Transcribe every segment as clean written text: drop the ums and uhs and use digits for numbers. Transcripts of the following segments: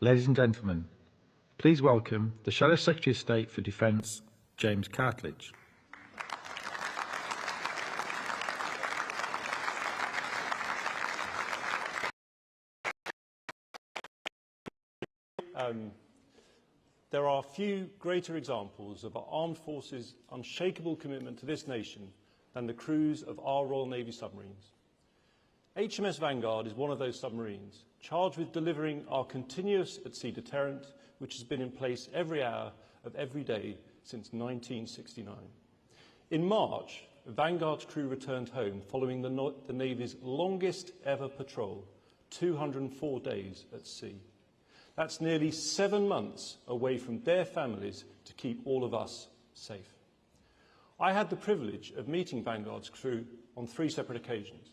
Ladies and gentlemen, please welcome the Shadow Secretary of State for Defence, James Cartledge. There are few greater examples of our armed forces' unshakable commitment to this nation than the crews of our Royal Navy submarines. HMS Vanguard is one of those submarines, charged with delivering our continuous at-sea deterrent, which has been in place every hour of every day since 1969. In March, Vanguard's crew returned home following the Navy's longest ever patrol, 204 days at sea. That's nearly 7 months away from their families to keep all of us safe. I had the privilege of meeting Vanguard's crew on 3 separate occasions.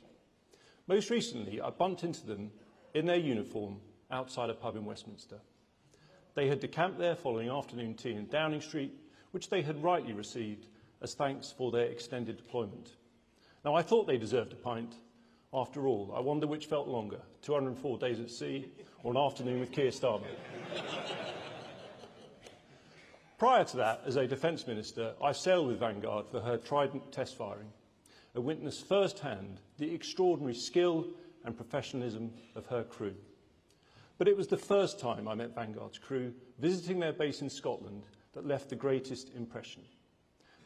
Most recently, I bumped into them in their uniform outside a pub in Westminster. They had decamped there following afternoon tea in Downing Street, which they had rightly received as thanks for their extended deployment. Now, I thought they deserved a pint. After all, I wonder which felt longer, 204 days at sea or an afternoon with Keir Starmer. Prior to that, as a Defence Minister, I sailed with Vanguard for her Trident test firing, and witnessed firsthand the extraordinary skill and professionalism of her crew. But it was the first time I met Vanguard's crew visiting their base in Scotland that left the greatest impression.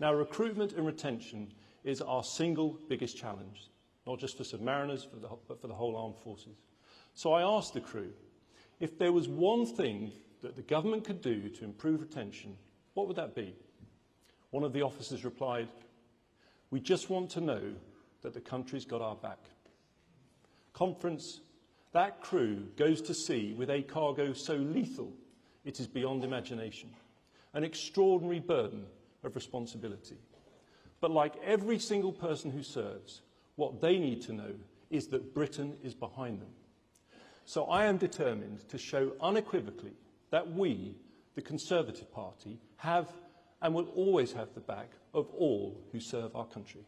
Now, recruitment and retention is our single biggest challenge, not just for submariners, but for the whole armed forces. So I asked the crew, if there was one thing that the government could do to improve retention, what would that be? One of the officers replied, "We just want to know that the country's got our back." Conference, that crew goes to sea with a cargo so lethal it is beyond imagination, an extraordinary burden of responsibility. But like every single person who serves, what they need to know is that Britain is behind them. So I am determined to show unequivocally that we, the Conservative Party, have and will always have the back of all who serve our country.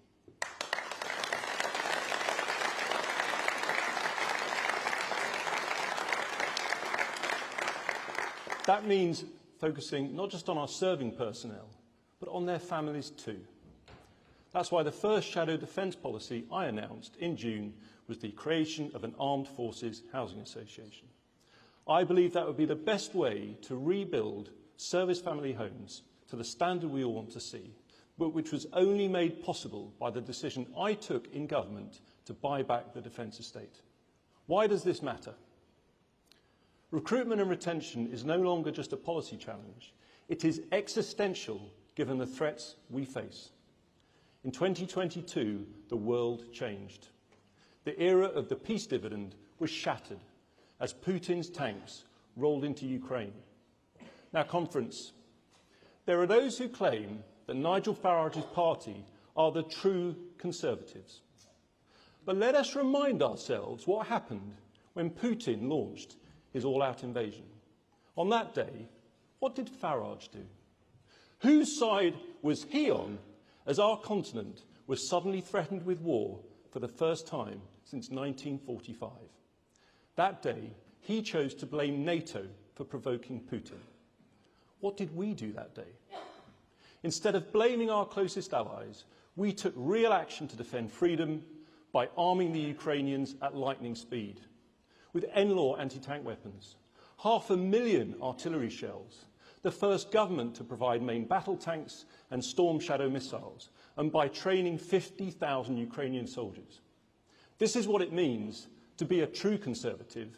That means focusing not just on our serving personnel, but on their families too. That's why the first shadow defence policy I announced in June was the creation of an Armed Forces Housing Association. I believe that would be the best way to rebuild service family homes to the standard we all want to see, but which was only made possible by the decision I took in government to buy back the defence estate. Why does this matter? Recruitment and retention is no longer just a policy challenge. It is existential given the threats we face. In 2022, the world changed. The era of the peace dividend was shattered as Putin's tanks rolled into Ukraine. Now, Conference, there are those who claim that Nigel Farage's party are the true Conservatives. But let us remind ourselves what happened when Putin launched his all-out invasion. On that day, what did Farage do? Whose side was he on as our continent was suddenly threatened with war for the first time since 1945? That day, he chose to blame NATO for provoking Putin. What did we do that day? Instead of blaming our closest allies, we took real action to defend freedom by arming the Ukrainians at lightning speed with NLAW anti-tank weapons, 500,000 artillery shells, the first government to provide main battle tanks and Storm Shadow missiles, and by training 50,000 Ukrainian soldiers. This is what it means to be a true Conservative,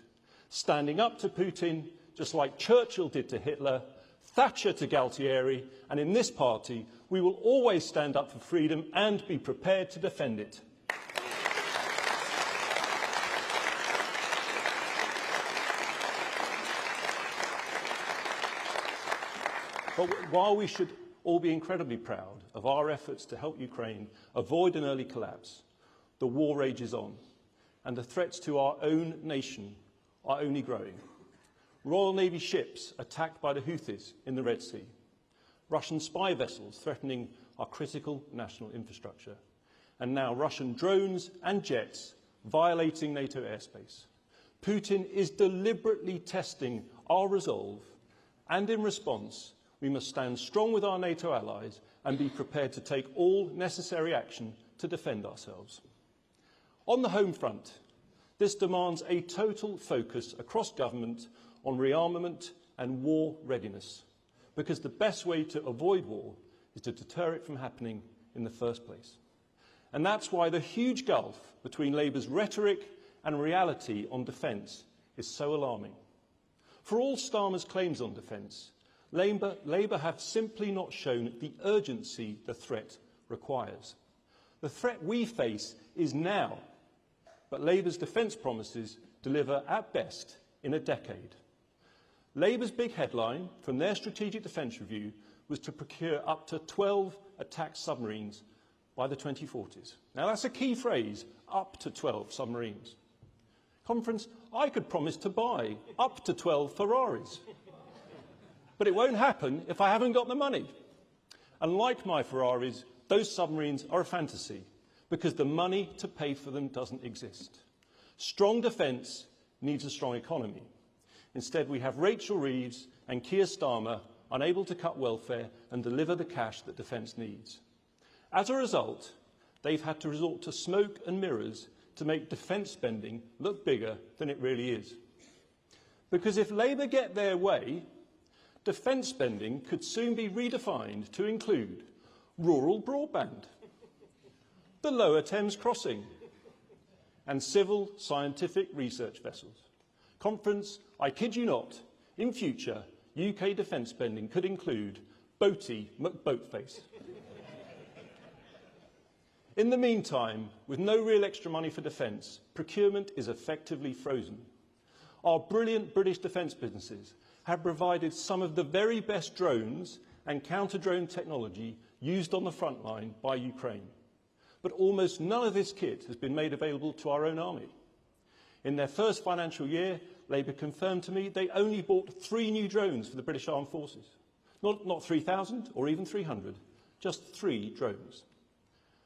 standing up to Putin just like Churchill did to Hitler, Thatcher to Galtieri, and in this party we will always stand up for freedom and be prepared to defend it. But while we should all be incredibly proud of our efforts to help Ukraine avoid an early collapse, the war rages on, and the threats to our own nation are only growing. Royal Navy ships attacked by the Houthis in the Red Sea, Russian spy vessels threatening our critical national infrastructure, and now Russian drones and jets violating NATO airspace. Putin is deliberately testing our resolve, and in response, we must stand strong with our NATO allies and be prepared to take all necessary action to defend ourselves. On the home front, this demands a total focus across government on rearmament and war readiness, because the best way to avoid war is to deter it from happening in the first place. And that's why the huge gulf between Labour's rhetoric and reality on defence is so alarming. For all Starmer's claims on defence, Labour have simply not shown the urgency the threat requires. The threat we face is now, but Labour's defence promises deliver at best in a decade. Labour's big headline from their Strategic Defence Review was to procure up to 12 attack submarines by the 2040s. Now that's a key phrase, up to 12 submarines. Conference, I could promise to buy up to 12 Ferraris. But it won't happen if I haven't got the money. And like my Ferraris, those submarines are a fantasy because the money to pay for them doesn't exist. Strong defence needs a strong economy. Instead, we have Rachel Reeves and Keir Starmer unable to cut welfare and deliver the cash that defence needs. As a result, they've had to resort to smoke and mirrors to make defence spending look bigger than it really is. Because if Labour get their way, defence spending could soon be redefined to include rural broadband, the Lower Thames Crossing, and civil scientific research vessels. Conference, I kid you not, in future, UK defence spending could include Boaty McBoatface. In the meantime, with no real extra money for defence, procurement is effectively frozen. Our brilliant British defence businesses have provided some of the very best drones and counter-drone technology used on the front line by Ukraine. But almost none of this kit has been made available to our own army. In their first financial year, Labour confirmed to me they only bought 3 new drones for the British Armed Forces. Not 3,000 or even 300, just 3 drones.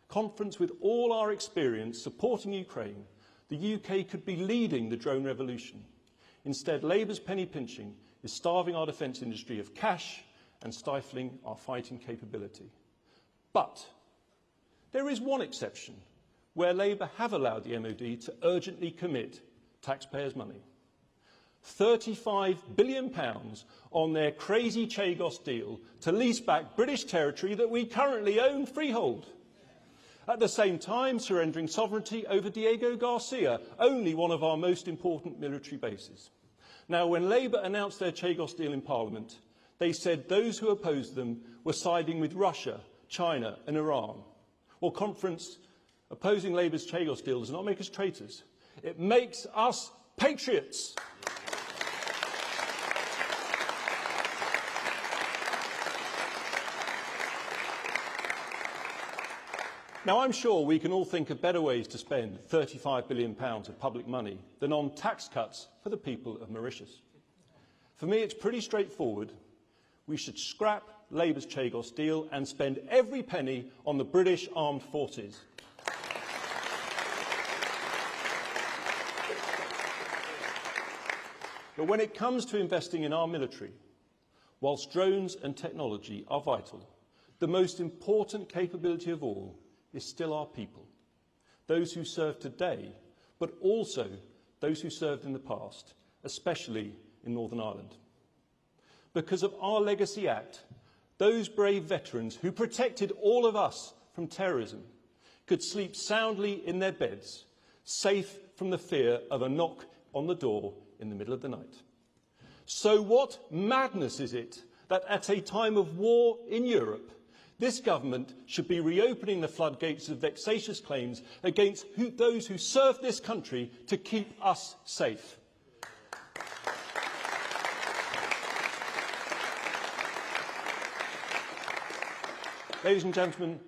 Conference, with all our experience supporting Ukraine, the UK could be leading the drone revolution. Instead, Labour's penny pinching is starving our defence industry of cash and stifling our fighting capability. But there is one exception where Labour have allowed the MOD to urgently commit taxpayers' money. £35 billion on their crazy Chagos deal to lease back British territory that we currently own freehold. At the same time, surrendering sovereignty over Diego Garcia, only one of our most important military bases. Now, when Labour announced their Chagos deal in Parliament, they said those who opposed them were siding with Russia, China and Iran. Well, Conference, opposing Labour's Chagos deal does not make us traitors. It makes us patriots. Now, I'm sure we can all think of better ways to spend £35 billion of public money than on tax cuts for the people of Mauritius. For me, it's pretty straightforward. We should scrap Labour's Chagos deal and spend every penny on the British Armed Forces. But when it comes to investing in our military, whilst drones and technology are vital, the most important capability of all is still our people, those who serve today, but also those who served in the past, especially in Northern Ireland. Because of our Legacy Act, those brave veterans who protected all of us from terrorism could sleep soundly in their beds, safe from the fear of a knock on the door in the middle of the night. So what madness is it that at a time of war in Europe, this government should be reopening the floodgates of vexatious claims against those who serve this country to keep us safe? Ladies and gentlemen,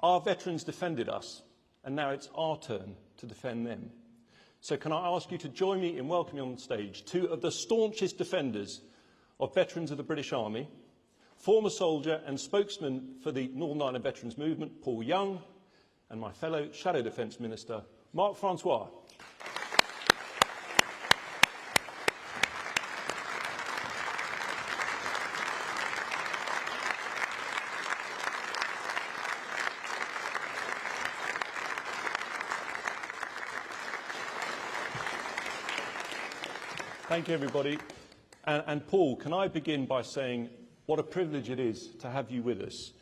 our veterans defended us, and now it's our turn to defend them. So can I ask you to join me in welcoming on stage 2 of the staunchest defenders of veterans of the British Army, former soldier and spokesman for the Northern Ireland Veterans Movement, Paul Young, and my fellow Shadow Defence Minister, Mark Francois. Thank you, everybody. And Paul, can I begin by saying what a privilege it is to have you with us.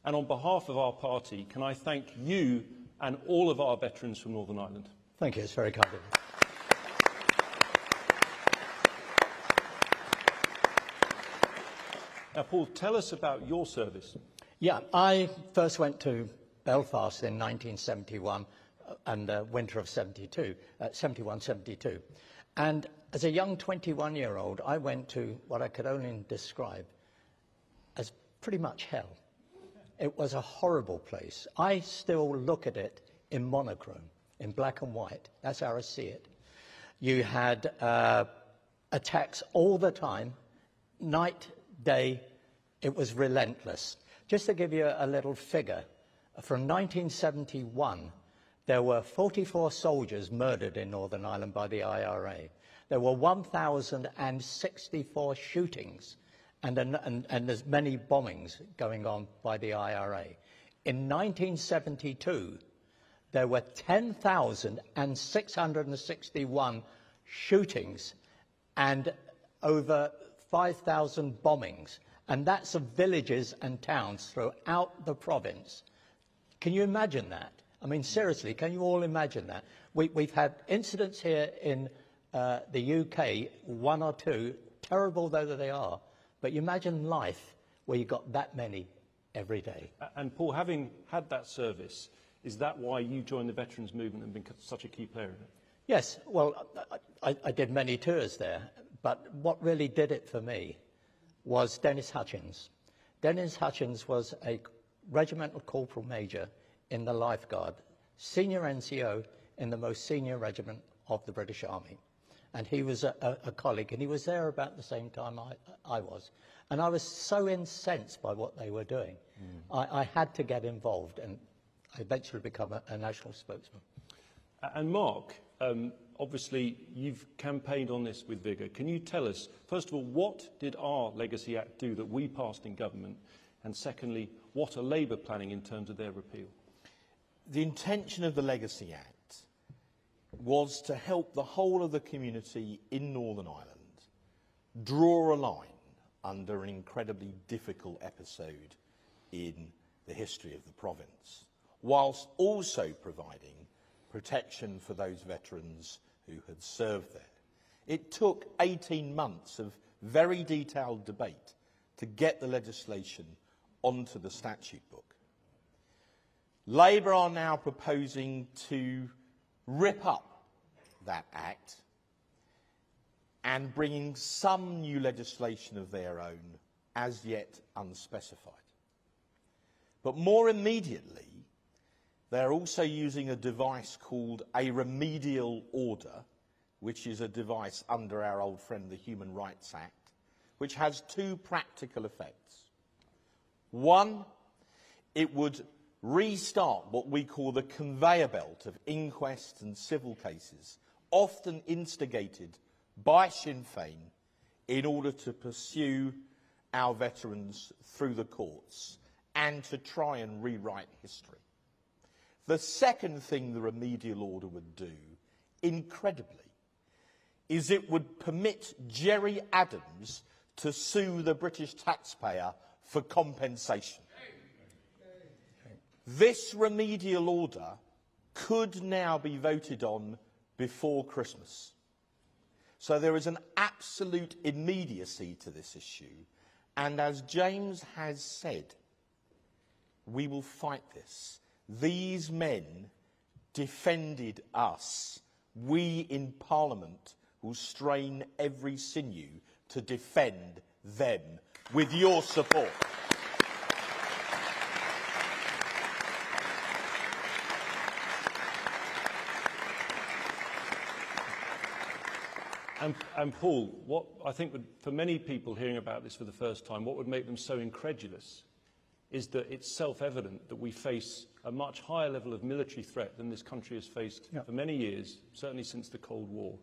And on behalf of our party, can I thank you and all of our veterans from Northern Ireland. Thank you. It's very kind of you. Now, Paul, tell us about your service. Yeah, I first went to Belfast in 1971 and winter of 71, 72. And as a young 21-year-old, I went to what I could only describe as pretty much hell. It was a horrible place. I still look at it in monochrome, in black and white. That's how I see it. You had attacks all the time, night, day. It was relentless. Just to give you a little figure, from 1971, there were 44 soldiers murdered in Northern Ireland by the IRA. There were 1,064 shootings and as many bombings going on by the IRA. In 1972, there were 10,661 shootings and over 5,000 bombings. And that's of villages and towns throughout the province. Can you imagine that? I mean, seriously, can you all imagine that? We've had incidents here in the UK, one or two, terrible though they are. But you imagine life where you've got that many every day. And Paul, having had that service, is that why you joined the veterans movement and been such a key player in it? Yes, well, I did many tours there. But what really did it for me was Dennis Hutchins. Dennis Hutchins was a regimental corporal major in the Life Guard, senior NCO in the most senior regiment of the British Army. And he was a colleague, and he was there about the same time I was. And I was so incensed by what they were doing. I had to get involved, and I eventually become a national spokesman. And Mark, obviously you've campaigned on this with vigour. Can you tell us, first of all, what did our Legacy Act do that we passed in government? And secondly, what are Labour planning in terms of their repeal? The intention of the Legacy Act was to help the whole of the community in Northern Ireland draw a line under an incredibly difficult episode in the history of the province, whilst also providing protection for those veterans who had served there. It took 18 months of very detailed debate to get the legislation onto the statute book. Labour are now proposing to rip up that act and bringing some new legislation of their own, as yet unspecified. But more immediately, they're also using a device called a remedial order, which is a device under our old friend the Human Rights Act, which has two practical effects. One, it would restart what we call the conveyor belt of inquests and civil cases, often instigated by Sinn Féin in order to pursue our veterans through the courts and to try and rewrite history. The second thing the remedial order would do, incredibly, is it would permit Gerry Adams to sue the British taxpayer for compensation. This remedial order could now be voted on before Christmas. So there is an absolute immediacy to this issue. And as James has said, we will fight this. These men defended us. We in Parliament will strain every sinew to defend them with your support. And Paul, what I think for many people hearing about this for the first time, what would make them so incredulous is that it's self-evident that we face a much higher level of military threat than this country has faced for many years, certainly since the Cold War.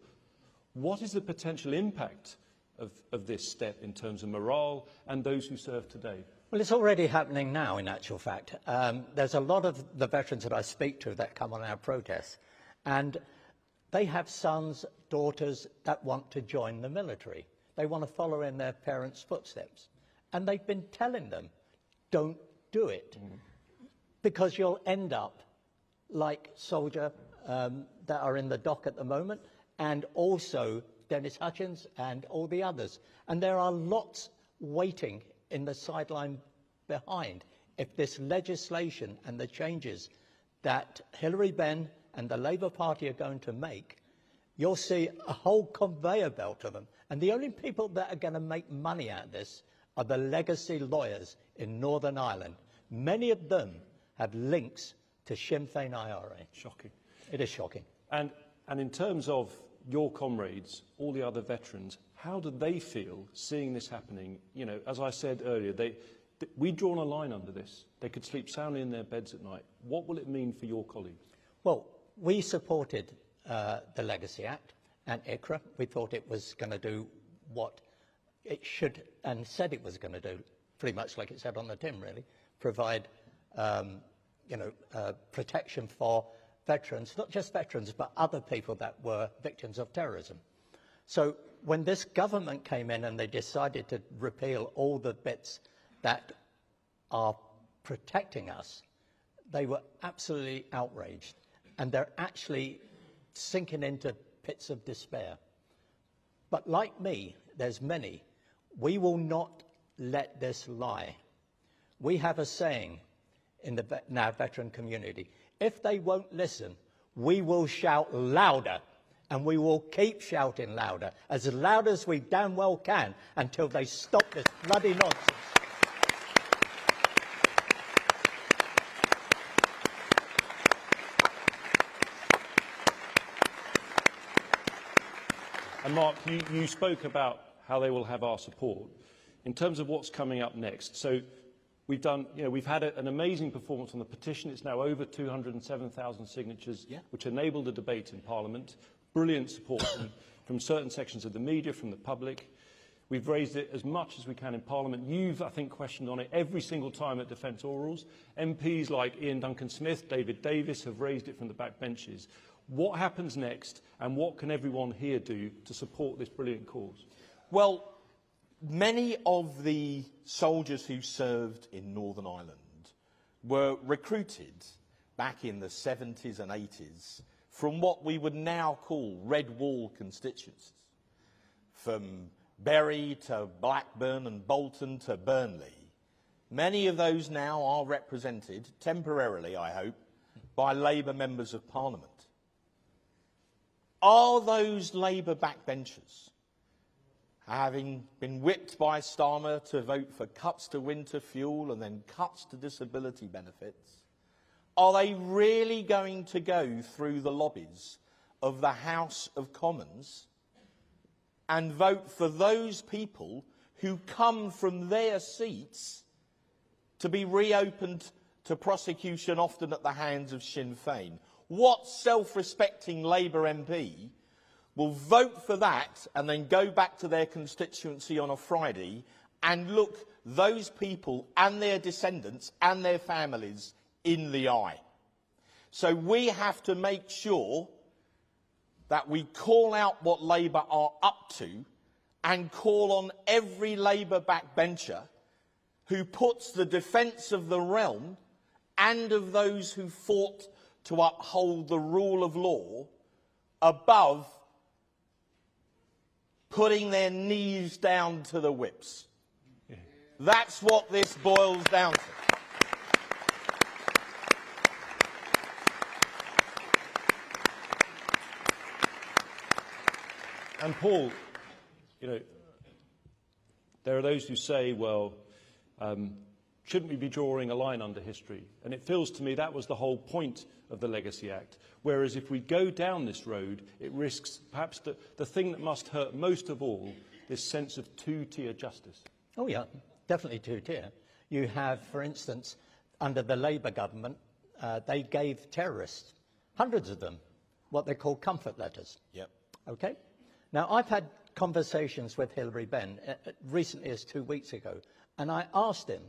What is the potential impact of this step in terms of morale and those who serve today? Well, it's already happening now, in actual fact. There's a lot of the veterans that I speak to that come on our protests, and They have sons, daughters that want to join the military. They want to follow in their parents' footsteps. And they've been telling them, don't do it, because you'll end up like soldier that are in the dock at the moment, and also Dennis Hutchins and all the others. And there are lots waiting in the sideline behind if this legislation and the changes that Hilary Benn and the Labour Party are going to make, you'll see a whole conveyor belt of them. And the only people that are going to make money out of this are the legacy lawyers in Northern Ireland. Many of them have links to Sinn Féin IRA. Shocking. It is shocking. And in terms of your comrades, all the other veterans, how do they feel seeing this happening? You know, as I said earlier, we've drawn a line under this. They could sleep soundly in their beds at night. What will it mean for your colleagues? Well, we supported the Legacy Act and ICRA. We thought it was going to do what it should and said it was going to do, pretty much like it said on the tin, really, provide protection for veterans, not just veterans, but other people that were victims of terrorism. So when this government came in and they decided to repeal all the bits that are protecting us, they were absolutely outraged. And they're actually sinking into pits of despair. But like me, there's many. We will not let this lie. We have a saying in our veteran community: if they won't listen, we will shout louder, and we will keep shouting louder, as loud as we damn well can, until they stop this bloody nonsense. And Mark, you spoke about how they will have our support. In terms of what's coming up next, so we've had an amazing performance on the petition. It's now over 207,000 signatures, which enabled a debate in Parliament. Brilliant support from certain sections of the media, from the public. We've raised it as much as we can in Parliament. You've, I think, questioned on it every single time at defence orals. MPs like Ian Duncan-Smith, David Davis have raised it from the back benches. What happens next, and what can everyone here do to support this brilliant cause? Well, many of the soldiers who served in Northern Ireland were recruited back in the 70s and 80s from what we would now call Red Wall constituencies, from Bury to Blackburn and Bolton to Burnley. Many of those now are represented, temporarily I hope, by Labour members of Parliament. Are those Labour backbenchers, having been whipped by Starmer to vote for cuts to winter fuel and then cuts to disability benefits, are they really going to go through the lobbies of the House of Commons and vote for those people who come from their seats to be reopened to prosecution, often at the hands of Sinn Féin? What self-respecting Labour MP will vote for that and then go back to their constituency on a Friday and look those people and their descendants and their families in the eye? So we have to make sure that we call out what Labour are up to and call on every Labour backbencher who puts the defence of the realm and of those who fought to uphold the rule of law above putting their knees down to the whips. That's what this boils down to. And Paul, there are those who say, well, shouldn't we be drawing a line under history? And it feels to me that was the whole point of the Legacy Act. Whereas if we go down this road, it risks perhaps the thing that must hurt most of all, this sense of two-tier justice. Oh, yeah, definitely two-tier. You have, for instance, under the Labour government, they gave terrorists, hundreds of them, what they call comfort letters. Yep. Okay? Now, I've had conversations with Hilary Benn recently as 2 weeks ago, and I asked him,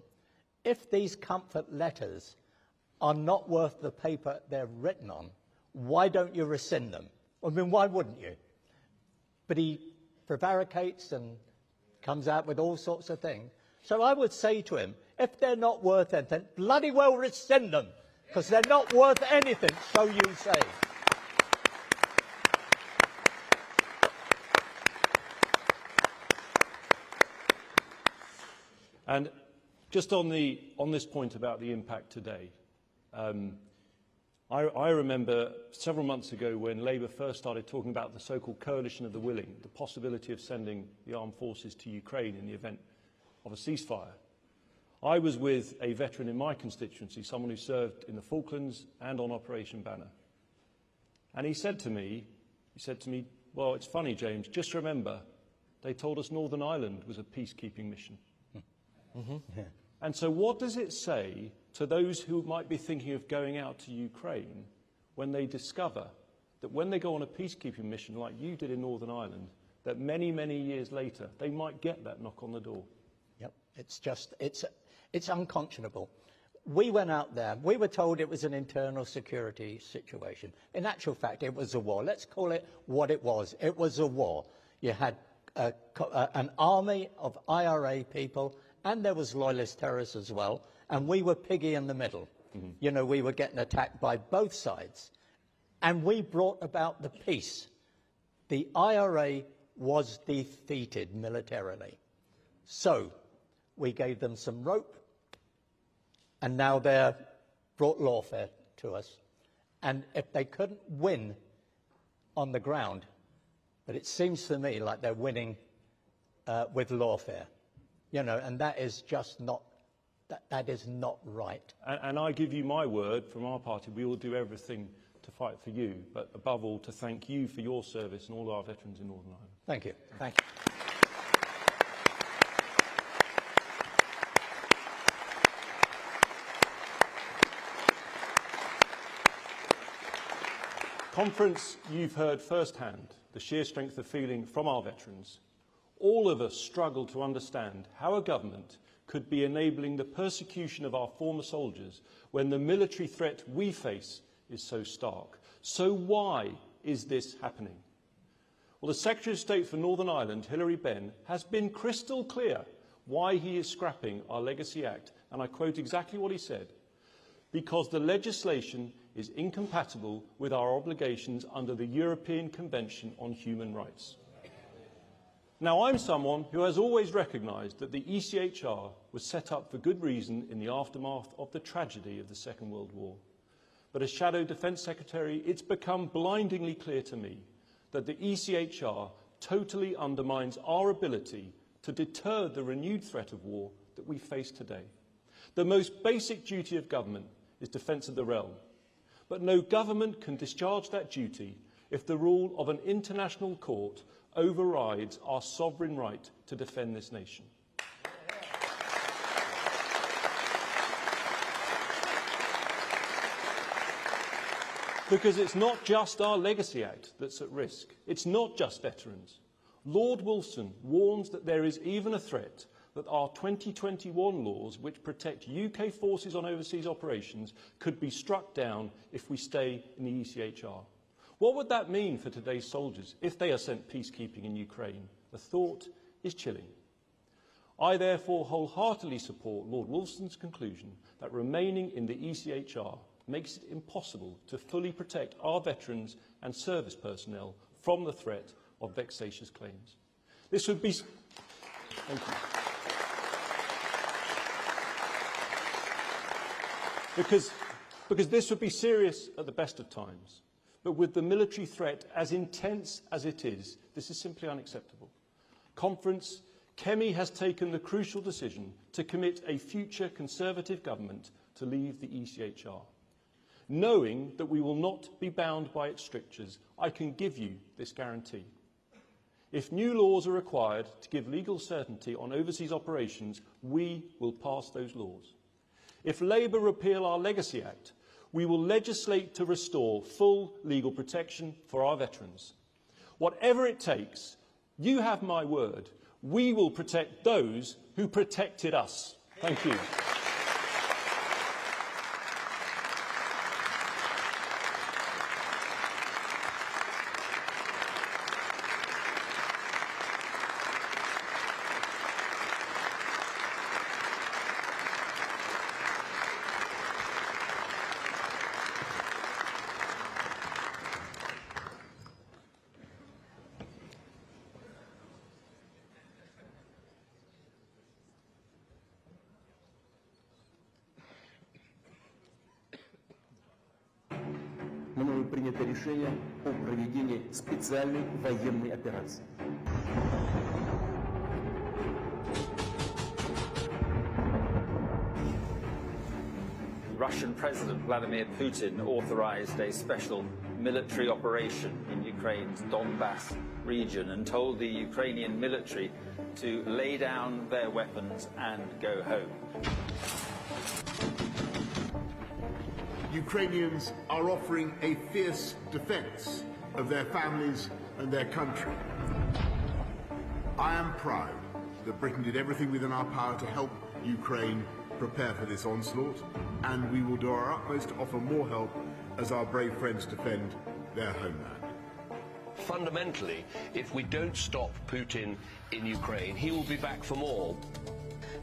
if these comfort letters are not worth the paper they're written on, why don't you rescind them? I mean, why wouldn't you? But he prevaricates and comes out with all sorts of things. So I would say to him, if they're not worth anything, bloody well rescind them, because they're not worth anything, so you say. And just on this point about the impact today, I remember several months ago when Labour first started talking about the so-called coalition of the willing, the possibility of sending the armed forces to Ukraine in the event of a ceasefire. I was with a veteran in my constituency, someone who served in the Falklands and on Operation Banner. And he said to me, well, it's funny, James, just remember, they told us Northern Ireland was a peacekeeping mission. Mm-hmm. Yeah. And so what does it say to those who might be thinking of going out to Ukraine when they discover that when they go on a peacekeeping mission like you did in Northern Ireland, that many, many years later, they might get that knock on the door? Yep, it's unconscionable. We went out there, we were told it was an internal security situation. In actual fact, it was a war. Let's call it what it was. It was a war. You had an army of IRA people, and there was loyalist terrorists as well, and we were piggy in the middle. Mm-hmm. You know, we were getting attacked by both sides. And we brought about the peace. The IRA was defeated militarily. So we gave them some rope, and now they're brought lawfare to us. And if they couldn't win on the ground, but it seems to me like they're winning with lawfare. You know, and that is just not, that is not right. And I give you my word, from our party, we will do everything to fight for you, but above all, to thank you for your service and all our veterans in Northern Ireland. Thank you. Thank you. Conference, you've heard firsthand the sheer strength of feeling from our veterans. All of us struggle to understand how a government could be enabling the persecution of our former soldiers when the military threat we face is so stark. So why is this happening? Well, the Secretary of State for Northern Ireland, Hilary Benn, has been crystal clear why he is scrapping our Legacy Act, and I quote exactly what he said: because the legislation is incompatible with our obligations under the European Convention on Human Rights. Now, I'm someone who has always recognised that the ECHR was set up for good reason in the aftermath of the tragedy of the Second World War. But as Shadow Defence Secretary, it's become blindingly clear to me that the ECHR totally undermines our ability to deter the renewed threat of war that we face today. The most basic duty of government is defence of the realm. But no government can discharge that duty if the rule of an international court overrides our sovereign right to defend this nation. Because it's not just our Legacy Act that's at risk. It's not just veterans. Lord Wolfson warns that there is even a threat that our 2021 laws, which protect UK forces on overseas operations, could be struck down if we stay in the ECHR. What would that mean for today's soldiers if they are sent peacekeeping in Ukraine? The thought is chilling. I therefore wholeheartedly support Lord Wolfson's conclusion that remaining in the ECHR makes it impossible to fully protect our veterans and service personnel from the threat of vexatious claims. This would be... Thank you. Because this would be serious at the best of times. But with the military threat as intense as it is, this is simply unacceptable. Conference, Kemi has taken the crucial decision to commit a future Conservative government to leave the ECHR. Knowing that we will not be bound by its strictures, I can give you this guarantee. If new laws are required to give legal certainty on overseas operations, we will pass those laws. If Labour repeal our Legacy Act, we will legislate to restore full legal protection for our veterans. Whatever it takes, you have my word, we will protect those who protected us. Thank you. принято решение о проведении специальной военной операции. Russian President Vladimir Putin authorized a special military operation in Ukraine's Donbass region and told the Ukrainian military to lay down their weapons and go home. Ukrainians are offering a fierce defense of their families and their country. I am proud that Britain did everything within our power to help Ukraine prepare for this onslaught, and we will do our utmost to offer more help as our brave friends defend their homeland. Fundamentally, if we don't stop Putin in Ukraine, he will be back for more.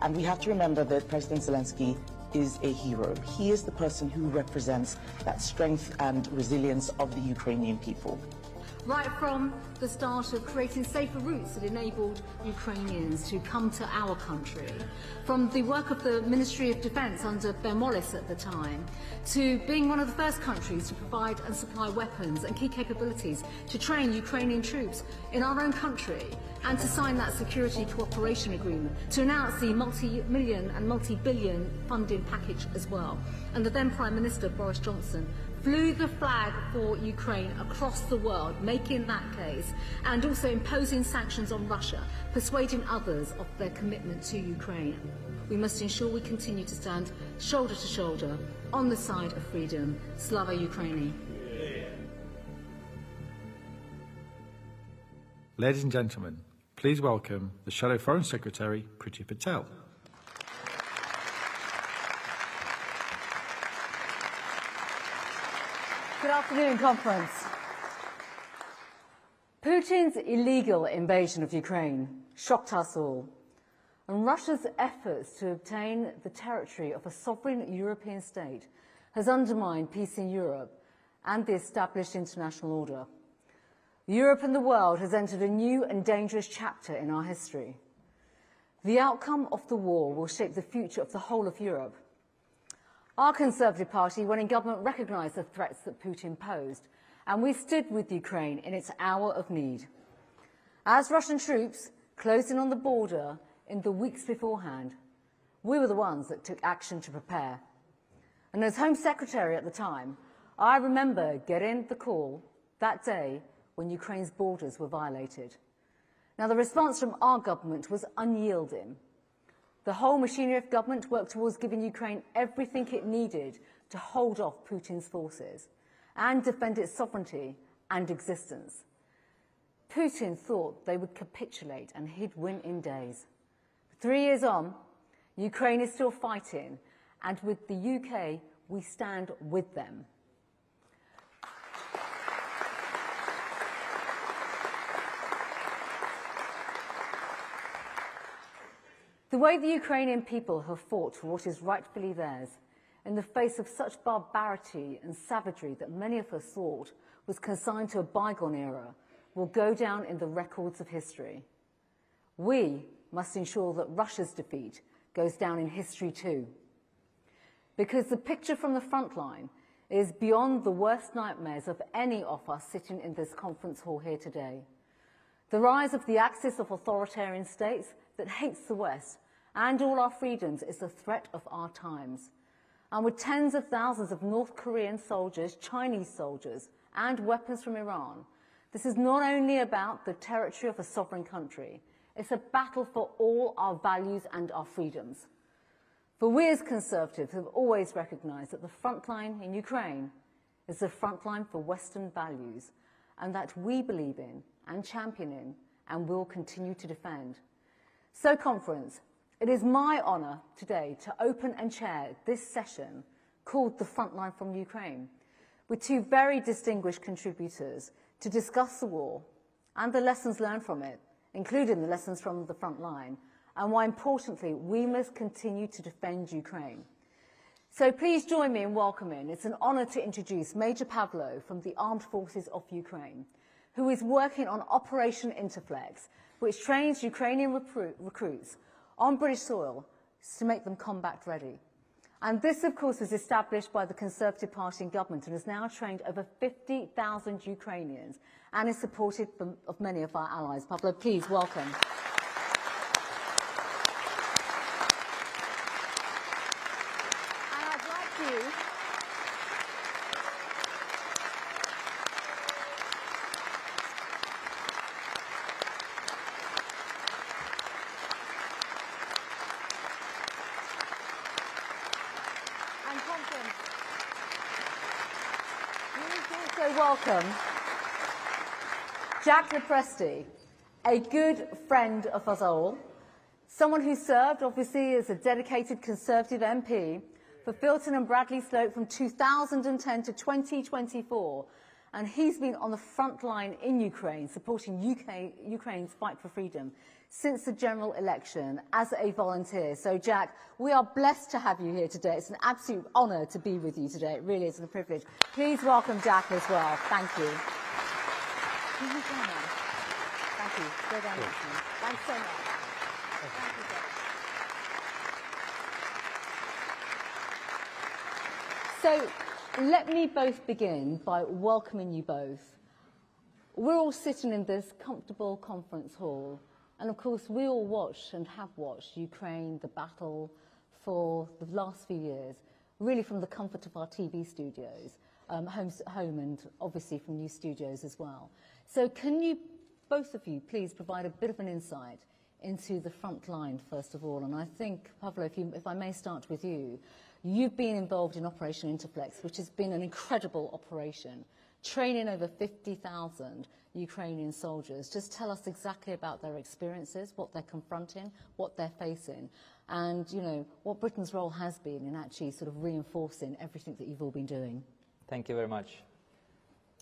And we have to remember that President Zelensky is a hero. He is the person who represents that strength and resilience of the Ukrainian people. Right from the start of creating safer routes that enabled Ukrainians to come to our country, from the work of the Ministry of Defence under Ben Wallace at the time, to being one of the first countries to provide and supply weapons and key capabilities to train Ukrainian troops in our own country, and to sign that security cooperation agreement, to announce the multi-million and multi-billion funding package as well. And the then Prime Minister, Boris Johnson, flew the flag for Ukraine across the world, making that case, and also imposing sanctions on Russia, persuading others of their commitment to Ukraine. We must ensure we continue to stand shoulder to shoulder on the side of freedom. Slava Ukraini. Ladies and gentlemen, please welcome the Shadow Foreign Secretary, Priti Patel. Good afternoon, Conference. Putin's illegal invasion of Ukraine shocked us all, and Russia's efforts to obtain the territory of a sovereign European state has undermined peace in Europe and the established international order. Europe and the world has entered a new and dangerous chapter in our history. The outcome of the war will shape the future of the whole of Europe. Our Conservative Party, when in government, recognised the threats that Putin posed, and we stood with Ukraine in its hour of need. As Russian troops closed in on the border in the weeks beforehand, we were the ones that took action to prepare. And as Home Secretary at the time, I remember getting the call that day when Ukraine's borders were violated. Now, the response from our government was unyielding. The whole machinery of government worked towards giving Ukraine everything it needed to hold off Putin's forces and defend its sovereignty and existence. Putin thought they would capitulate and he'd win in days. 3 years on, Ukraine is still fighting, and with the UK, we stand with them. The way the Ukrainian people have fought for what is rightfully theirs, in the face of such barbarity and savagery that many of us thought was consigned to a bygone era, will go down in the records of history. We must ensure that Russia's defeat goes down in history too. Because the picture from the front line is beyond the worst nightmares of any of us sitting in this conference hall here today. The rise of the axis of authoritarian states that hates the West and all our freedoms is the threat of our times. And with tens of thousands of North Korean soldiers, Chinese soldiers, and weapons from Iran, this is not only about the territory of a sovereign country, it's a battle for all our values and our freedoms. For we as Conservatives have always recognised that the front line in Ukraine is the front line for Western values, and that we believe in and champion in and will continue to defend. So, Conference, it is my honour today to open and chair this session called The Frontline from Ukraine, with two very distinguished contributors to discuss the war and the lessons learned from it, including the lessons from the front line, and why, importantly, we must continue to defend Ukraine. So please join me in welcoming, it's an honour to introduce Major Pavlo from the Armed Forces of Ukraine, who is working on Operation Interflex, which trains Ukrainian recruits on British soil to make them combat ready. And this, of course, was established by the Conservative Party in government and has now trained over 50,000 Ukrainians and is supported of many of our allies. Pavlo, please welcome. And I'd like you... welcome Jack Lepresti, a good friend of us all, someone who served, obviously, as a dedicated Conservative MP for Filton and Bradley Slope from 2010 to 2024, and he's been on the front line in Ukraine, supporting Ukraine's fight for freedom since the general election as a volunteer. So, Jack, we are blessed to have you here today. It's an absolute honour to be with you today. It really is a privilege. Please welcome Jack as well. Thank you. Thank you. Go down. Thanks so much. Thank you, Jack. So, let me both begin by welcoming you both. We're all sitting in this comfortable conference hall. And of course, we all watch and have watched Ukraine, the battle for the last few years, really from the comfort of our TV studios, home and obviously from new studios as well. So can you, both of you, please provide a bit of an insight into the front line, first of all? And I think, Pavlo, if I may start with you, you've been involved in Operation Interflex, which has been an incredible operation, training over 50,000 Ukrainian soldiers. Just tell us exactly about their experiences, what they're confronting, what they're facing, and, you know, what Britain's role has been in actually sort of reinforcing everything that you've all been doing. Thank you very much.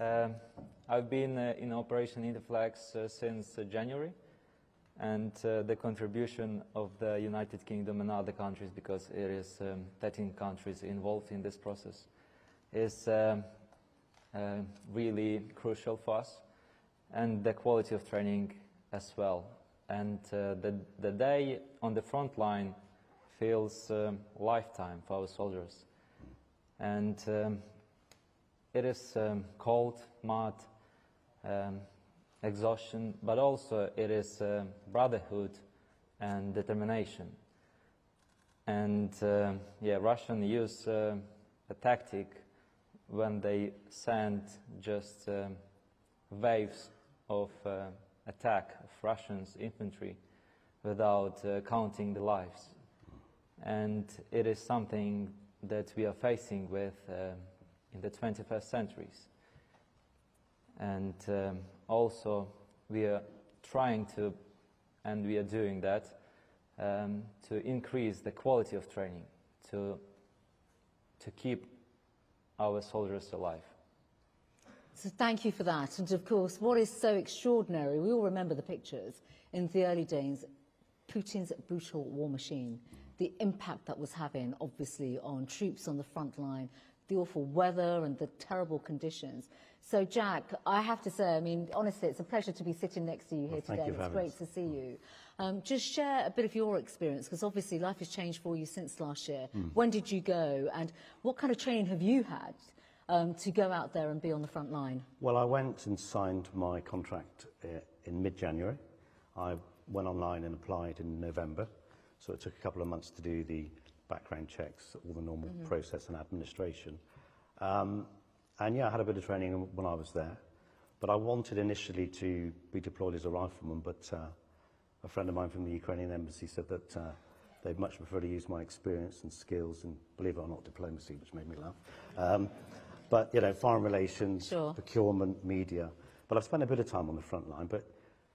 I've been in Operation Interflex since January, and the contribution of the United Kingdom and other countries, because it is 13 countries involved in this process, is really crucial for us, and the quality of training as well. And the day on the front line feels lifetime for our soldiers. And it is cold, mud, exhaustion, but also it is brotherhood and determination. And yeah, Russians use a tactic when they send just waves of attack of Russians infantry without counting the lives. And it is something that we are facing with in the 21st centuries. And also we are trying to, and we are doing that, to increase the quality of training, to keep our soldiers alive. So thank you for that. And of course, what is so extraordinary, we all remember the pictures in the early days, Putin's brutal war machine, the impact that was having, obviously, on troops on the front line, the awful weather and the terrible conditions. So, Jack, I have to say, I mean, honestly, it's a pleasure to be sitting next to you here today. It's great to see you. Just share a bit of your experience, because obviously life has changed for you since last year. When did you go, and what kind of training have you had to go out there and be on the front line? Well, I went and signed my contract in mid-January. I went online and applied in November, so it took a couple of months to do the background checks, all the normal process and administration. And yeah, I had a bit of training when I was there, but I wanted initially to be deployed as a rifleman, but a friend of mine from the Ukrainian embassy said that they'd much prefer to use my experience and skills, and believe it or not, diplomacy, which made me laugh. But, you know, foreign relations, procurement, media. But I've spent a bit of time on the front line, but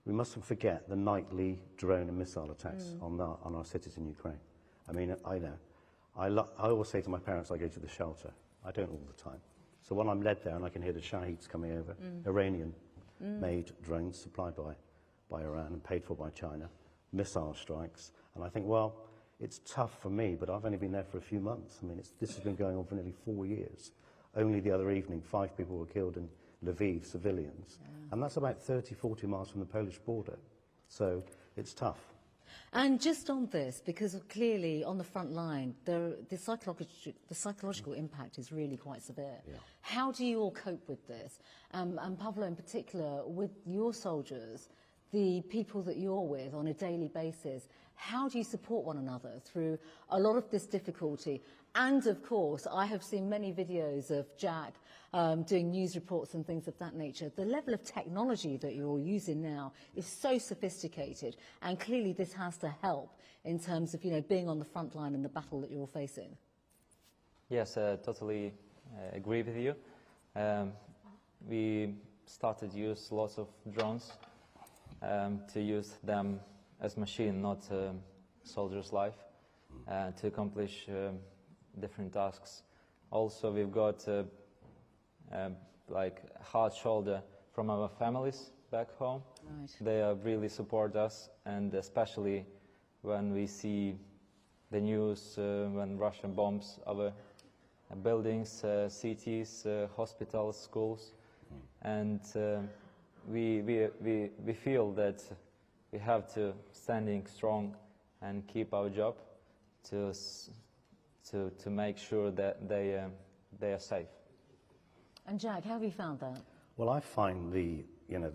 we mustn't forget the nightly drone and missile attacks on our cities in Ukraine. I mean, I know. I always say to my parents, I go to the shelter. I don't all the time. So when I'm led there and I can hear the Shaheeds coming over, Iranian-made drones supplied by Iran and paid for by China, missile strikes, and I think, well, it's tough for me, but I've only been there for a few months. I mean, this has been going on for nearly 4 years. Only the other evening, 5 people were killed in Lviv, civilians, and that's about 30, 40 miles from the Polish border. So it's tough. And just on this, because clearly on the front line, the psychological impact is really quite severe. Yeah. How do you all cope with this? And Pavlo in particular, with your soldiers, the people that you're with on a daily basis, how do you support one another through a lot of this difficulty? And of course, I have seen many videos of Jack doing news reports and things of that nature. The level of technology that you're all using now is so sophisticated, and clearly this has to help in terms of, you know, being on the front line in the battle that you're all facing. Yes, totally agree with you. We started to use lots of drones to use them as machine, not soldier's life, to accomplish different tasks. Also, we've got like hard shoulder from our families back home. Right. They really support us, and especially when we see the news when Russia bombs our buildings, cities, hospitals, schools, and we feel that we have to standing strong and keep our job to make sure that they are safe. And Jack, how have you found that? Well, I find the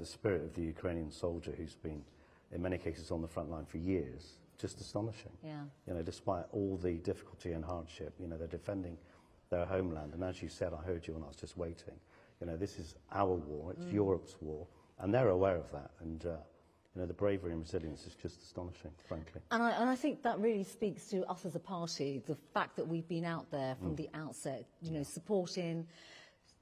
spirit of the Ukrainian soldier, who's been in many cases on the front line for years, just astonishing. Yeah. You know, despite all the difficulty and hardship, you know, they're defending their homeland. And as you said, I heard you when I was just waiting. You know, this is our war, it's Europe's war, and they're aware of that. And you know, the bravery and resilience is just astonishing, frankly. And I think that really speaks to us as a party, the fact that we've been out there from the outset, you know, supporting,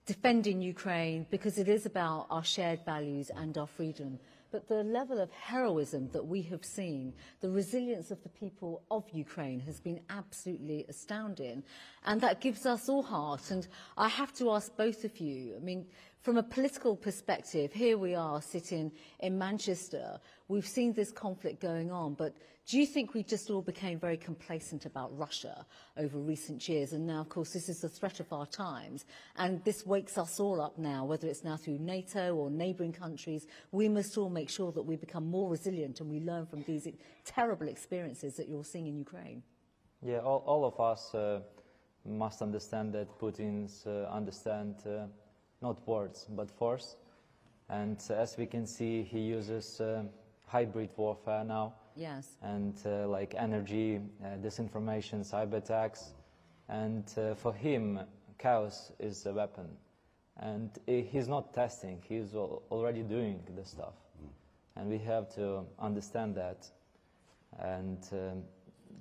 defending Ukraine, because it is about our shared values and our freedom. But the level of heroism that we have seen, the resilience of the people of Ukraine has been absolutely astounding. And that gives us all heart. And I have to ask both of you, I mean, from a political perspective, here we are sitting in Manchester. We've seen this conflict going on, but do you think we just all became very complacent about Russia over recent years? And now, of course, this is the threat of our times. And this wakes us all up now, whether it's now through NATO or neighbouring countries. We must all make sure that we become more resilient and we learn from these terrible experiences that you're seeing in Ukraine. Yeah, all of us must understand that Putin's understand not words, but force. And as we can see, he uses hybrid warfare now. Yes. And like energy, disinformation, cyber attacks. And for him, chaos is a weapon. And he's not testing, he's already doing this stuff. And we have to understand that and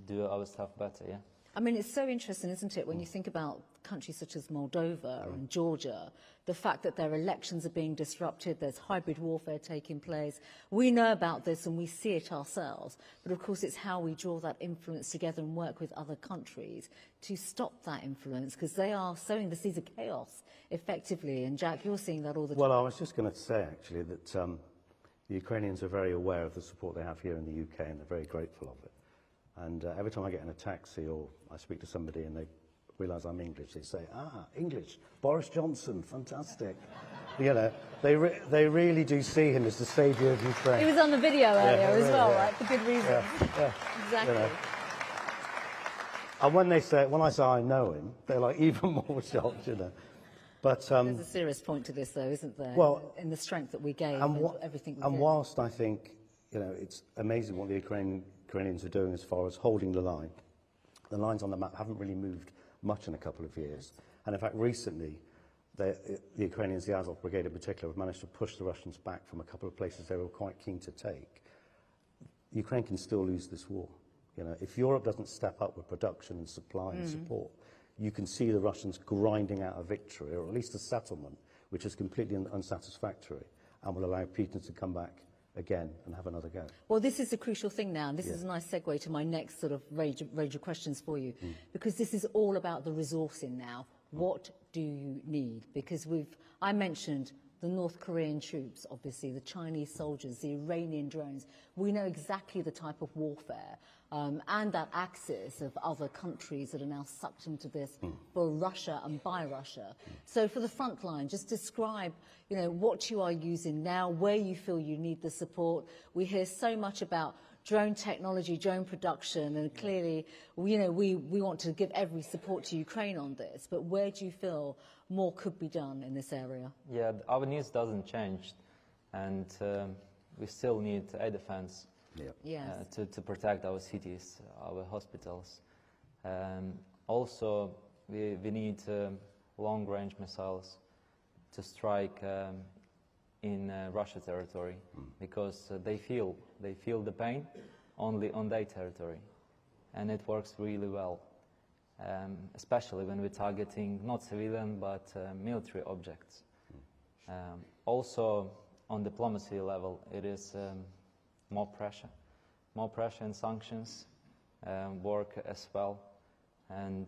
do our stuff better, yeah. I mean, it's so interesting, isn't it, when you think about countries such as Moldova and Georgia, the fact that their elections are being disrupted, there's hybrid warfare taking place. We know about this and we see it ourselves, but of course it's how we draw that influence together and work with other countries to stop that influence, because they are sowing the seeds of chaos, effectively. And Jack, you're seeing that all the time. Well, I was just going to say, actually, that the Ukrainians are very aware of the support they have here in the UK, and they're very grateful of it. And every time I get in a taxi or I speak to somebody and they realise I'm English, they say, English, Boris Johnson, fantastic. You know, they really do see him as the saviour of Ukraine. He was on the video earlier as well, right, for good reason. Yeah. Exactly. You know. And when I say I know him, they're like even more shocked, you know. But there's a serious point to this, though, isn't there? Well, in the strength that we gave and everything we did. And whilst I think, you know, it's amazing what the Ukrainians are doing as far as holding the line. The lines on the map haven't really moved much in a couple of years. And in fact, recently, the Ukrainians, the Azov Brigade in particular, have managed to push the Russians back from a couple of places they were quite keen to take. Ukraine can still lose this war. You know, if Europe doesn't step up with production and supply and support, you can see the Russians grinding out a victory, or at least a settlement, which is completely unsatisfactory and will allow Putin to come back again and have another go. Well, this is a crucial thing now, and this is a nice segue to my next sort of range of questions for you, because this is all about the resourcing now. What do you need? Because I mentioned the North Korean troops, obviously, the Chinese soldiers, the Iranian drones. We know exactly the type of warfare and that axis of other countries that are now sucked into this for Russia and by Russia. So for the front line, just describe, you know, what you are using now, where you feel you need the support. We hear so much about drone technology, drone production, and clearly, you know, we want to give every support to Ukraine on this, but where do you feel more could be done in this area? Yeah, our needs doesn't change, and we still need air defense to protect our cities, our hospitals. Also, we need long-range missiles to strike in Russia territory, because they feel the pain only on their territory, and it works really well, especially when we're targeting not civilian but military objects. Also, on diplomacy level, it is more pressure and sanctions work as well. And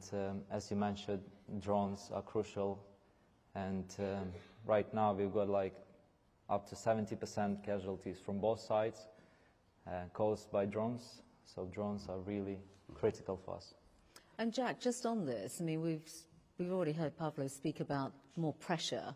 as you mentioned, drones are crucial. And right now we've got like up to 70% casualties from both sides caused by drones. So drones are really critical for us. And Jack, just on this, I mean, we've already heard Pavlo speak about more pressure.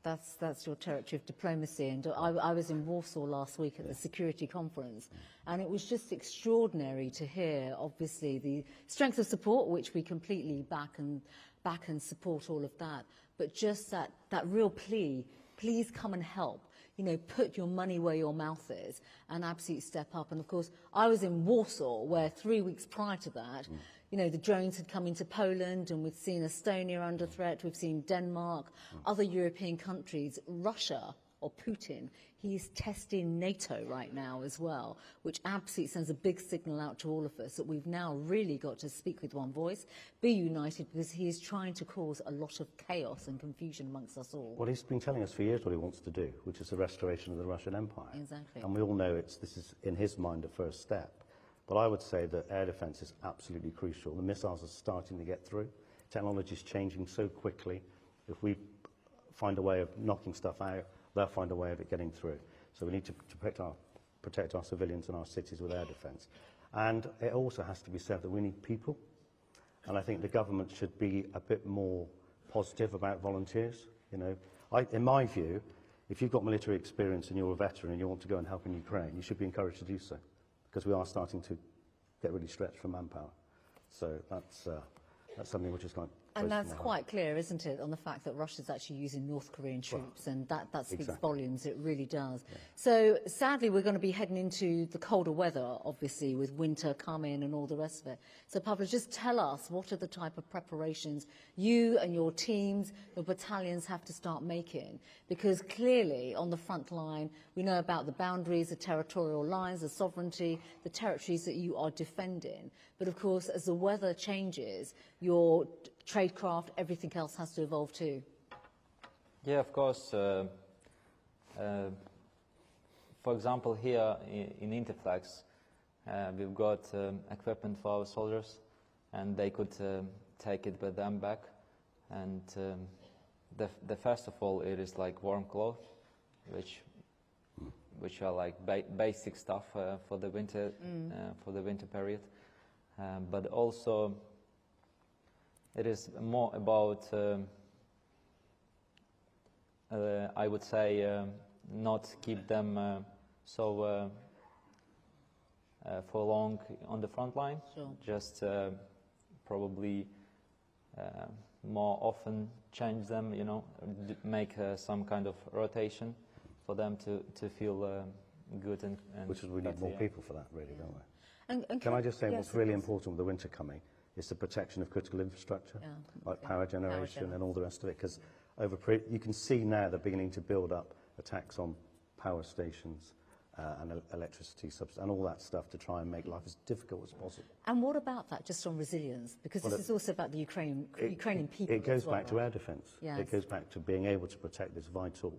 That's your territory of diplomacy. And I was in Warsaw last week at the security conference, and it was just extraordinary to hear, obviously, the strength of support, which we completely back and support all of that, but just that real plea, please come and help. You know, put your money where your mouth is and absolutely step up. And of course, I was in Warsaw, where 3 weeks prior to that, you know, the drones had come into Poland, and we'd seen Estonia under threat, we've seen Denmark, other European countries, Russia, or Putin, he's testing NATO right now as well, which absolutely sends a big signal out to all of us that we've now really got to speak with one voice, be united, because he is trying to cause a lot of chaos and confusion amongst us all. Well, he's been telling us for years what he wants to do, which is the restoration of the Russian Empire. Exactly. And we all know this is, in his mind, a first step. But I would say that air defence is absolutely crucial. The missiles are starting to get through. Technology is changing so quickly. If we find a way of knocking stuff out, they'll find a way of it getting through. So we need to protect our civilians and our cities with air defence. And it also has to be said that we need people. And I think the government should be a bit more positive about volunteers. You know, in my view, if you've got military experience and you're a veteran and you want to go and help in Ukraine, you should be encouraged to do so, because we are starting to get really stretched for manpower. So that's something which is like. And that's quite clear, isn't it, on the fact that Russia's actually using North Korean troops, and that speaks volumes, it really does. Yeah. So sadly, we're going to be heading into the colder weather, obviously, with winter coming and all the rest of it. So Pavlo, just tell us, what are the type of preparations you and your teams, your battalions have to start making? Because clearly, on the front line, we know about the boundaries, the territorial lines, the sovereignty, the territories that you are defending. But of course, as the weather changes, your tradecraft, everything else has to evolve too. Yeah, of course. For example, here in Interflex, we've got equipment for our soldiers, and they could take it with them back. And the first of all, it is like warm clothes, which are like basic stuff for the winter period. But also, it is more about, I would say, not keep them so for long on the front line. Sure. Just probably more often change them, you know, make some kind of rotation for them to feel good and which is we need more people for that, really, don't we? And can I just say what's really important with the winter coming is the protection of critical infrastructure, like power generation and all the rest of it, because you can see now they're beginning to build up attacks on power stations and electricity and all that stuff to try and make life as difficult as possible. And what about that, just on resilience? Because this is also about the Ukrainian people. It goes back to air defence. Yes. It goes back to being able to protect this vital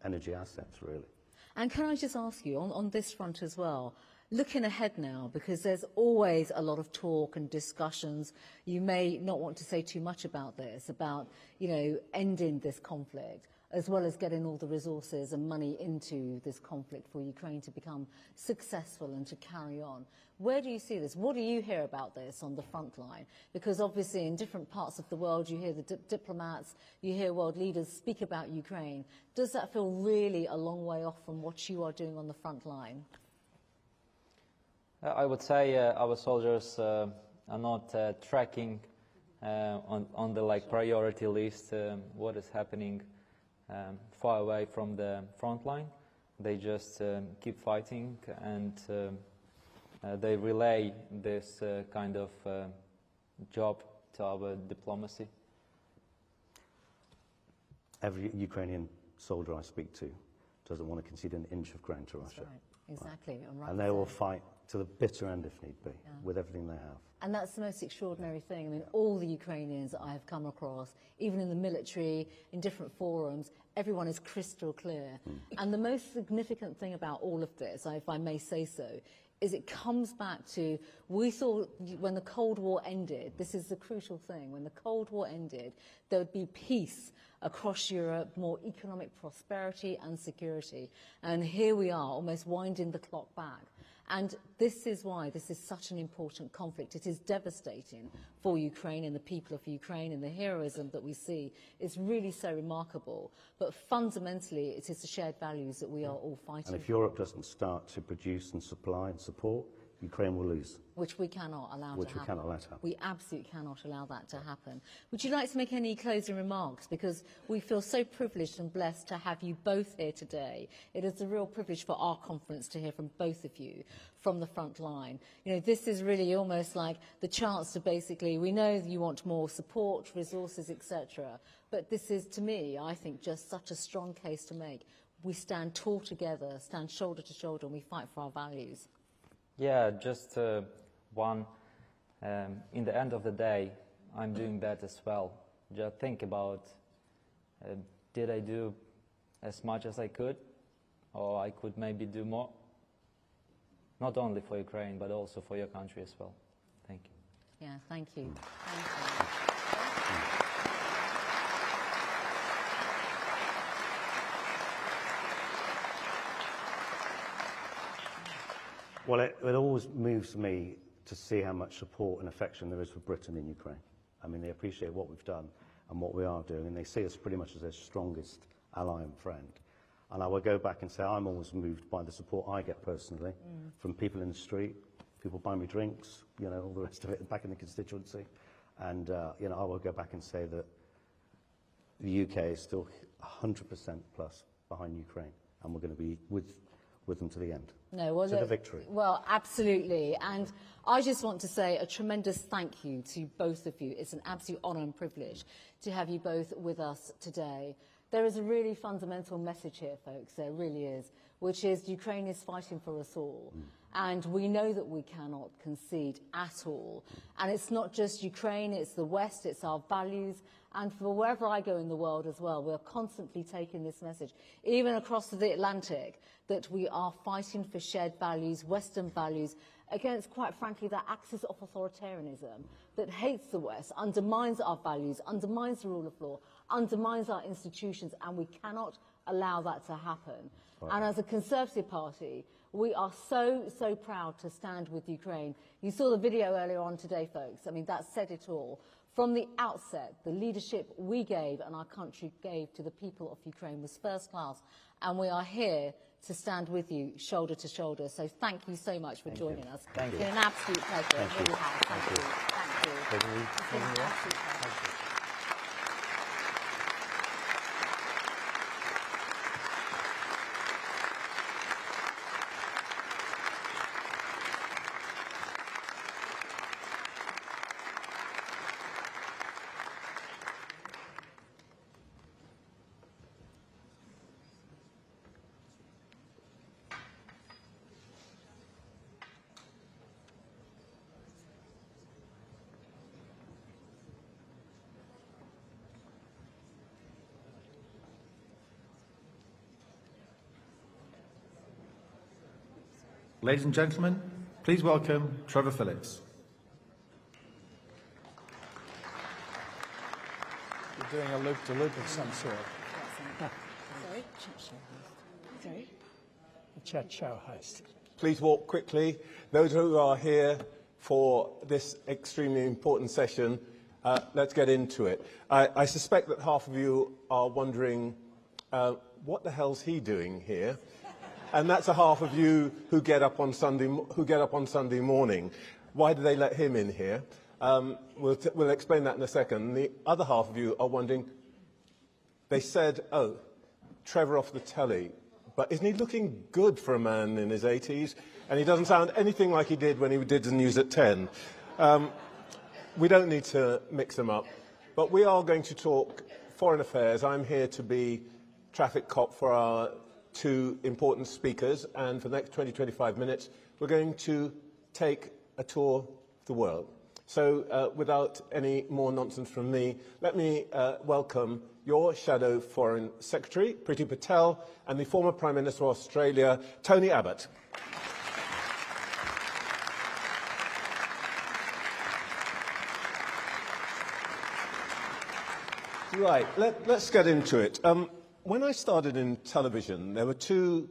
energy assets, really. And can I just ask you, on this front as well, looking ahead now, because there's always a lot of talk and discussions, you may not want to say too much about this, about, you know, ending this conflict, as well as getting all the resources and money into this conflict for Ukraine to become successful and to carry on. Where do you see this? What do you hear about this on the front line? Because obviously in different parts of the world, you hear the diplomats, you hear world leaders speak about Ukraine. Does that feel really a long way off from what you are doing on the front line? I would say our soldiers are not tracking on the priority list what is happening far away from the front line. They just keep fighting, and they relay this kind of job to our diplomacy. Every Ukrainian soldier I speak to doesn't want to concede an inch of ground to Russia. Right. Exactly. Right. And they will fight to the bitter end if need be, with everything they have. And that's the most extraordinary thing. I mean, all the Ukrainians that I have come across, even in the military, in different forums, everyone is crystal clear. And the most significant thing about all of this, if I may say so, is it comes back to, we thought when the Cold War ended, this is the crucial thing, when the Cold War ended, there would be peace across Europe, more economic prosperity and security. And here we are, almost winding the clock back. And this is why this is such an important conflict. It is devastating for Ukraine and the people of Ukraine, and the heroism that we see is really so remarkable. But fundamentally, it is the shared values that we are all fighting And if Europe doesn't start to produce and supply and support, Ukraine will lose. Which we cannot allow to happen. Which we cannot let happen. We absolutely cannot allow that to happen. Would you like to make any closing remarks? Because we feel so privileged and blessed to have you both here today. It is a real privilege for our conference to hear from both of you from the front line. You know, this is really almost like the chance to basically, we know that you want more support, resources, etc. But this is, to me, I think, just such a strong case to make. We stand tall together, stand shoulder to shoulder, and we fight for our values. Yeah, just one. In the end of the day, I'm doing that as well. Just think about, did I do as much as I could? Or I could maybe do more? Not only for Ukraine, but also for your country as well. Thank you. Yeah, thank you. Thank you. Well, it always moves me to see how much support and affection there is for Britain in Ukraine. I mean, they appreciate what we've done and what we are doing, and they see us pretty much as their strongest ally and friend. And I will go back and say I'm always moved by the support I get personally from people in the street, people buy me drinks, you know, all the rest of it back in the constituency. And, you know, I will go back and say that the UK is still 100% plus behind Ukraine, and we're going to be with them to the end. No, well, to the victory. Well, absolutely. And I just want to say a tremendous thank you to both of you. It's an absolute honour and privilege to have you both with us today. There is a really fundamental message here, folks, there really is, which is Ukraine is fighting for us all. And we know that we cannot concede at all. And it's not just Ukraine, it's the West, it's our values. And for wherever I go in the world as well, we're constantly taking this message, even across the Atlantic, that we are fighting for shared values, Western values, against, quite frankly, that axis of authoritarianism that hates the West, undermines our values, undermines the rule of law, undermines our institutions, and we cannot allow that to happen. Right. And as a Conservative Party, we are so, so proud to stand with Ukraine. You saw the video earlier on today, folks. I mean, that said it all. From the outset, the leadership we gave and our country gave to the people of Ukraine was first class, and we are here to stand with you shoulder to shoulder. So thank you so much for joining us. Thank you. It's been an absolute pleasure. Thank It really you. has. Thank you. Thank you. It's been an absolute pleasure. Ladies and gentlemen, please welcome Trevor Phillips. You're doing a loop-to-loop of some sort. Sorry? Sorry? A chat show host. Please walk quickly. Those who are here for this extremely important session, let's get into it. I suspect that half of you are wondering, what the hell's he doing here? and that's a half of you who get up on Sunday morning. Why do they let him in here? We'll explain that in a second. The other half of you are wondering, they said, oh, Trevor off the telly, but isn't he looking good for a man in his 80s? And he doesn't sound anything like he did when he did the news at 10. We don't need to mix them up, but we are going to talk foreign affairs. I'm here to be traffic cop for our two important speakers, and for the next 20-25 minutes, we're going to take a tour of the world. So without any more nonsense from me, let me welcome your Shadow Foreign Secretary, Priti Patel, and the former Prime Minister of Australia, Tony Abbott. Right, let's get into it. When I started in television, there were two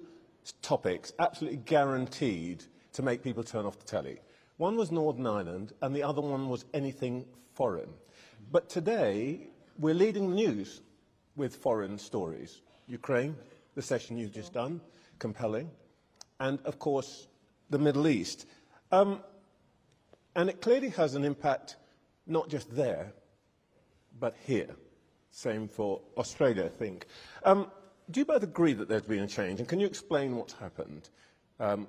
topics absolutely guaranteed to make people turn off the telly. One was Northern Ireland, and the other one was anything foreign. But today, we're leading the news with foreign stories. Ukraine, the session you've just done, compelling, and, of course, the Middle East. And it clearly has an impact not just there, but here. Same for Australia, I think. Do you both agree that there's been a change? And can you explain what's happened? Priti,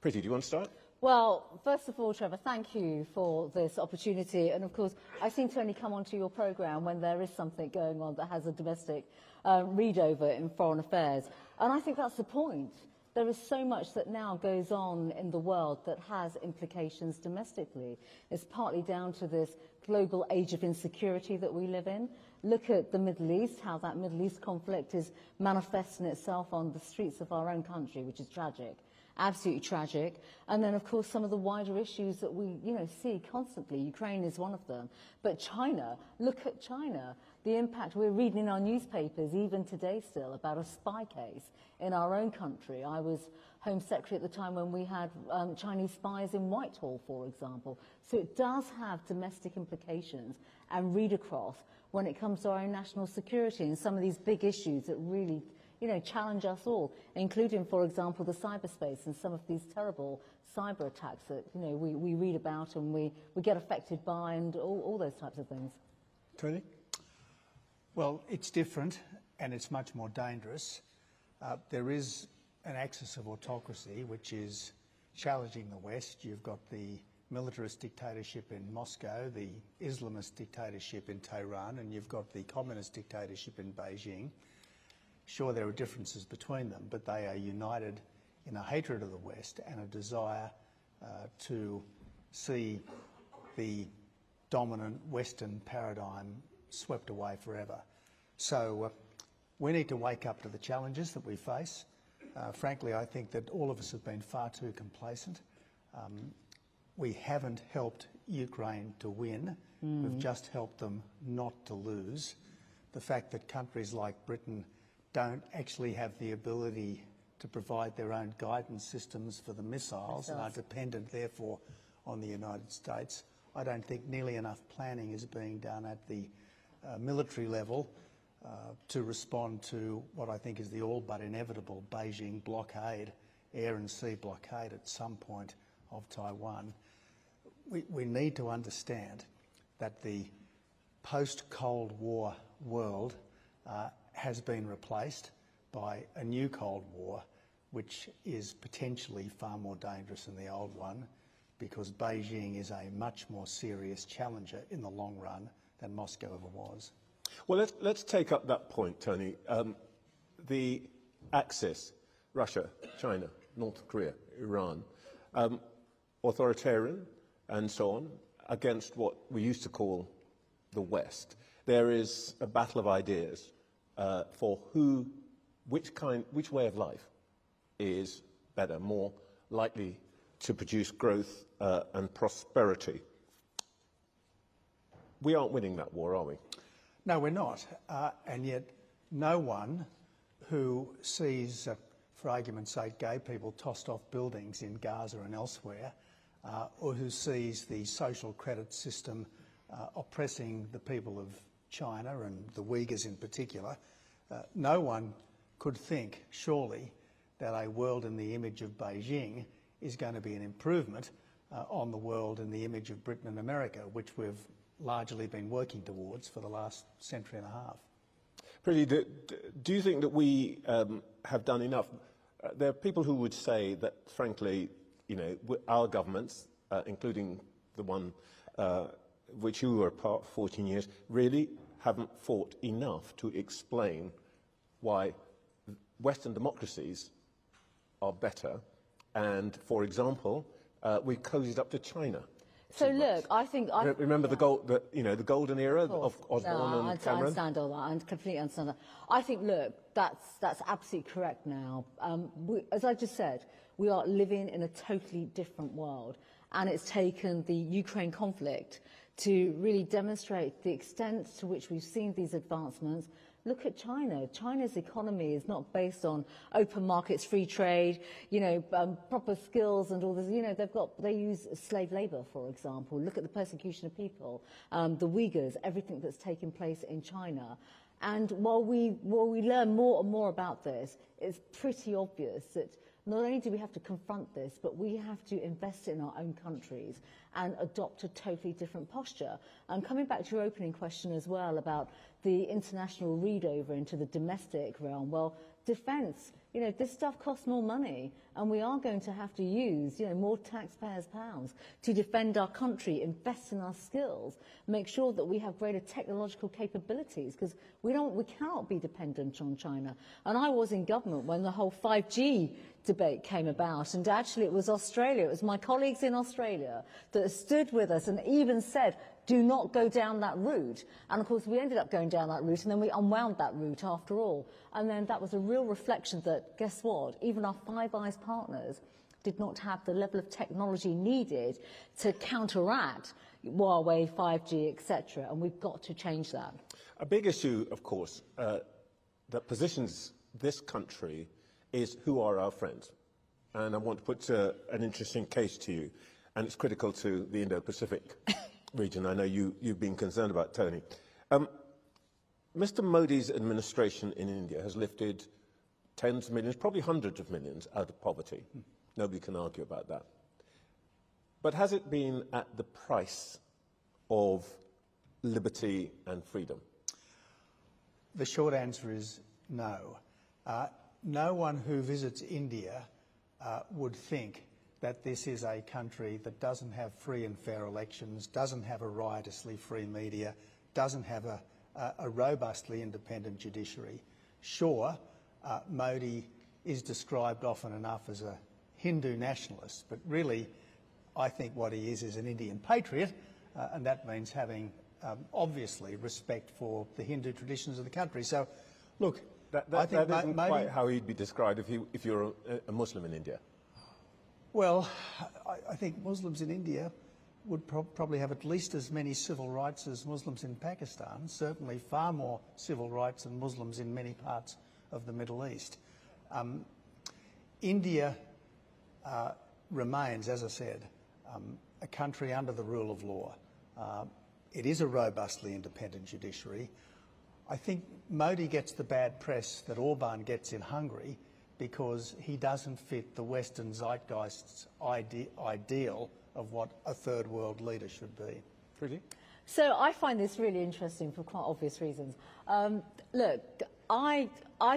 do you want to start? Well, first of all, Trevor, thank you for this opportunity. And of course, I seem to only come onto your programme when there is something going on that has a domestic read-over in foreign affairs. And I think that's the point. There is so much that now goes on in the world that has implications domestically. It's partly down to this global age of insecurity that we live in. Look at the Middle East, how that Middle East conflict is manifesting itself on the streets of our own country, which is tragic. Absolutely tragic. And then, of course, some of the wider issues that we, see constantly. Ukraine is one of them. But China, look at China. The impact we're reading in our newspapers, even today still, about a spy case in our own country. I was Home Secretary at the time when we had Chinese spies in Whitehall, for example. So it does have domestic implications and read across when it comes to our own national security and some of these big issues that really challenge us all, including, for example, the cyberspace and some of these terrible cyber attacks that, we read about and we get affected by, and all those types of things. Tony? Well, it's different and it's much more dangerous. There is an axis of autocracy which is challenging the West. You've got the militarist dictatorship in Moscow, the Islamist dictatorship in Tehran, and you've got the communist dictatorship in Beijing. Sure, there are differences between them, but they are united in a hatred of the West and a desire to see the dominant Western paradigm swept away forever. So we need to wake up to the challenges that we face. Frankly, I think that all of us have been far too complacent. We haven't helped Ukraine to win. We've just helped them not to lose. The fact that countries like Britain don't actually have the ability to provide their own guidance systems for the missiles and are dependent, therefore, on the United States. I don't think nearly enough planning is being done at the military level to respond to what I think is the all but inevitable Beijing blockade, air and sea blockade at some point of Taiwan. We need to understand that the post-Cold War world has been replaced by a new Cold War, which is potentially far more dangerous than the old one, because Beijing is a much more serious challenger in the long run than Moscow ever was. Well, let's take up that point, Tony. The axis, Russia, China, North Korea, Iran, authoritarian and so on, against what we used to call the West. There is a battle of ideas for which way of life is better, more likely to produce growth and prosperity. We aren't winning that war, are we? No, we're not. And yet no one who sees, for argument's sake, gay people tossed off buildings in Gaza and elsewhere, or who sees the social credit system oppressing the people of China and the Uyghurs in particular, no one could think, surely, that a world in the image of Beijing is going to be an improvement on the world in the image of Britain and America, which we've largely been working towards for the last century and a half. Priti, do you think that we have done enough? There are people who would say that, frankly, our governments, including the one which you were a part for 14 years, really haven't fought enough to explain why Western democracies are better. And, for example, we closed it up to China. So look, I think remember the golden era of Osborne and Cameron. I understand all that. I completely understand that. I think, look, that's absolutely correct. Now, as I just said, we are living in a totally different world, and it's taken the Ukraine conflict to really demonstrate the extent to which we've seen these advancements. Look at China. China's economy is not based on open markets, free trade, proper skills and all this. They use slave labour, for example. Look at the persecution of people, the Uyghurs, everything that's taken place in China. And while we learn more and more about this, it's pretty obvious that not only do we have to confront this, but we have to invest in our own countries and adopt a totally different posture. And coming back to your opening question as well about the international read over into the domestic realm, well, defence, this stuff costs more money, and we are going to have to use, more taxpayers' pounds to defend our country, invest in our skills, make sure that we have greater technological capabilities, because we cannot be dependent on China. And I was in government when the whole 5G debate came about, and actually it was Australia, it was my colleagues in Australia that stood with us and even said, do not go down that route. And of course we ended up going down that route, and then we unwound that route after all. And then that was a real reflection that, guess what, even our Five Eyes partners did not have the level of technology needed to counteract Huawei, 5G, etc. And we've got to change that. A big issue, of course, that positions this country is who are our friends. And I want to put an interesting case to you, and it's critical to the Indo-Pacific region. I know you've been concerned about, Tony. Mr. Modi's administration in India has lifted tens of millions, probably hundreds of millions, out of poverty. Nobody can argue about that. But has it been at the price of liberty and freedom? The short answer is no. No one who visits India would think that this is a country that doesn't have free and fair elections, doesn't have a riotously free media, doesn't have a robustly independent judiciary. Sure, Modi is described often enough as a Hindu nationalist, but really I think what he is an Indian patriot, and that means having obviously respect for the Hindu traditions of the country. So, look, I think that isn't quite how he'd be described if you're a Muslim in India. Well, I think Muslims in India would probably have at least as many civil rights as Muslims in Pakistan, certainly far more civil rights than Muslims in many parts of the Middle East. India remains, as I said, a country under the rule of law. It is a robustly independent judiciary. I think Modi gets the bad press that Orban gets in Hungary because he doesn't fit the Western zeitgeist's ideal of what a third world leader should be. Priti? So I find this really interesting for quite obvious reasons. Look, I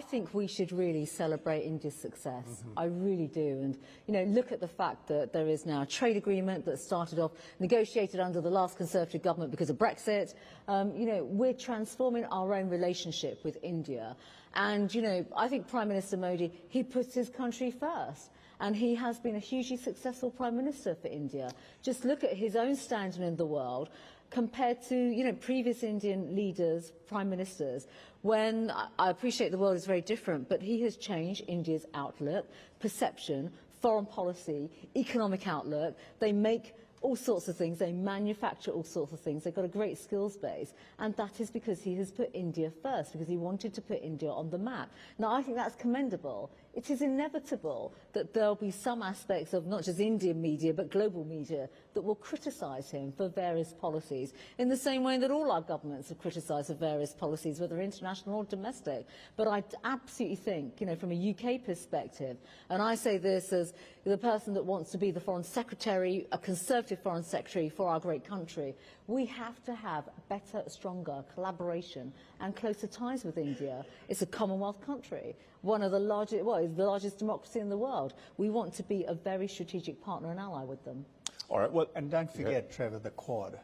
think we should really celebrate India's success. I really do. And, look at the fact that there is now a trade agreement that started off negotiated under the last Conservative government because of Brexit. We're transforming our own relationship with India. And, I think Prime Minister Modi, he puts his country first. And he has been a hugely successful Prime Minister for India. Just look at his own standing in the world compared to, previous Indian leaders, Prime Ministers, when I appreciate the world is very different, but he has changed India's outlook, perception, foreign policy, economic outlook. They make all sorts of things, they manufacture all sorts of things, they've got a great skills base, and that is because he has put India first, because he wanted to put India on the map. Now, I think that's commendable. it is inevitable that there'll be some aspects of not just Indian media but global media that will criticise him for various policies, in the same way that all our governments have criticised for various policies, whether international or domestic. But I absolutely think, from a UK perspective, and I say this as the person that wants to be the Foreign Secretary, a Conservative Foreign Secretary for our great country, we have to have better, stronger collaboration and closer ties with India. It's a Commonwealth country, one of the largest, it's the largest democracy in the world. We want to be a very strategic partner and ally with them. All right, well, and don't forget, Trevor, the Quad.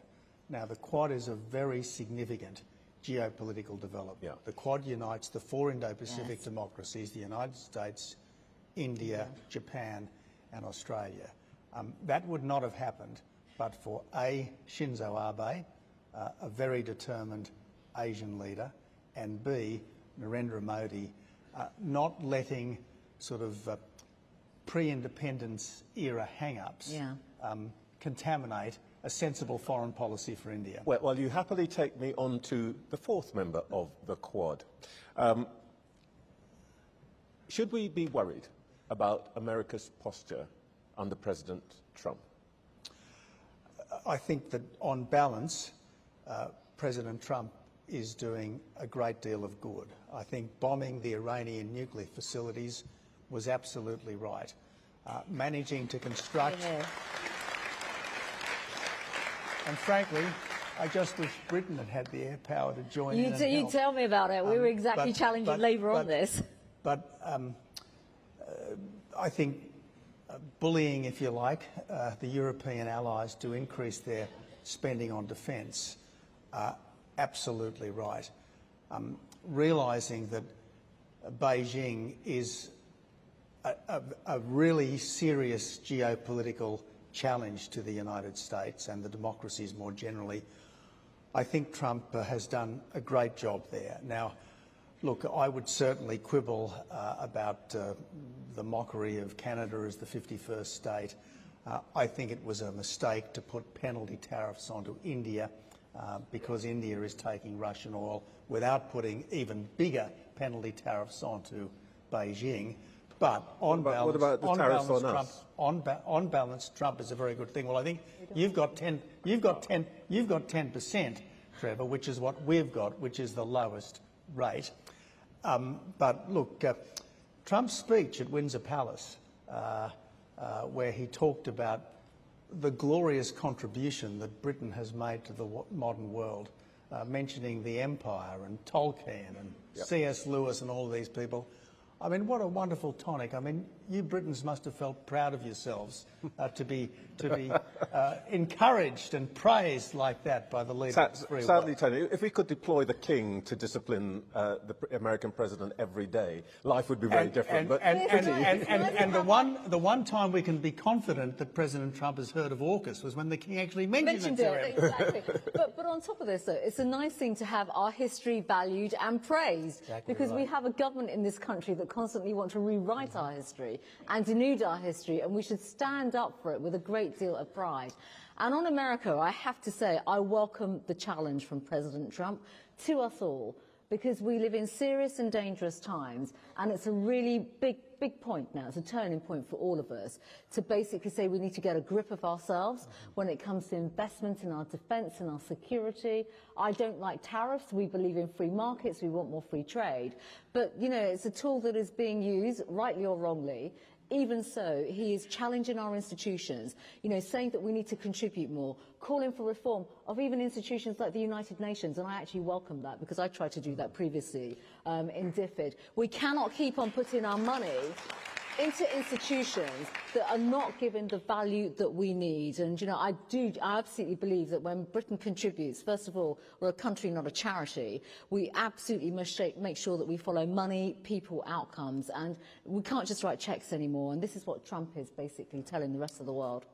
Now, the Quad is a very significant geopolitical development. Yeah. The Quad unites the four Indo-Pacific democracies, the United States, India, Japan and Australia. That would not have happened but for A, Shinzo Abe, a very determined Asian leader, and B, Narendra Modi, not letting sort of pre-independence era hang-ups contaminate a sensible foreign policy for India. Well, you happily take me on to the fourth member of the Quad. Should we be worried about America's posture under President Trump? I think that on balance, President Trump is doing a great deal of good. I think bombing the Iranian nuclear facilities was absolutely right. Managing to construct... And frankly, I just wish Britain had had the air power to join in and help. You tell me about it. We were exactly challenging Labour on this. But I think bullying, if you like, the European allies to increase their spending on defence are absolutely right. Realising that Beijing is a really serious geopolitical challenge to the United States and the democracies more generally, I think Trump has done a great job there. Now, look, I would certainly quibble about the mockery of Canada as the 51st state. I think it was a mistake to put penalty tariffs onto India because India is taking Russian oil without putting even bigger penalty tariffs onto Beijing. But on balance, what about the tariffs on us? On balance, Trump is a very good thing. Well, I think you've got 10%, Trevor, which is what we've got, which is the lowest rate. But look, Trump's speech at Windsor Palace, where he talked about the glorious contribution that Britain has made to the modern world, mentioning the Empire and Tolkien and C.S. Lewis and all these people. I mean, what a wonderful tonic. I mean, you Britons must have felt proud of yourselves to be encouraged and praised like that by the leader of the free world. Sadly, Tony, if we could deploy the King to discipline the American president every day, life would be very different. And the one time we can be confident that President Trump has heard of AUKUS was when the King actually mentioned it to him. Exactly. but on top of this, though, it's a nice thing to have our history valued and praised, because we have a government in this country that constantly want to rewrite our history and denude our history, and we should stand up for it with a great deal of pride. And on America, I have to say, I welcome the challenge from President Trump to us all, because we live in serious and dangerous times, and it's a really big point now. It's a turning point for all of us to basically say we need to get a grip of ourselves when it comes to investment in our defence and our security. I don't like tariffs. We believe in free markets. We want more free trade. But, it's a tool that is being used, rightly or wrongly. Even so, he is challenging our institutions, saying that we need to contribute more, calling for reform of even institutions like the United Nations, and I actually welcome that because I tried to do that previously in DFID. We cannot keep on putting our money into institutions that are not given the value that we need. And, I absolutely believe that when Britain contributes, first of all, we're a country, not a charity. We absolutely must make sure that we follow money, people, outcomes. And we can't just write cheques anymore. And this is what Trump is basically telling the rest of the world.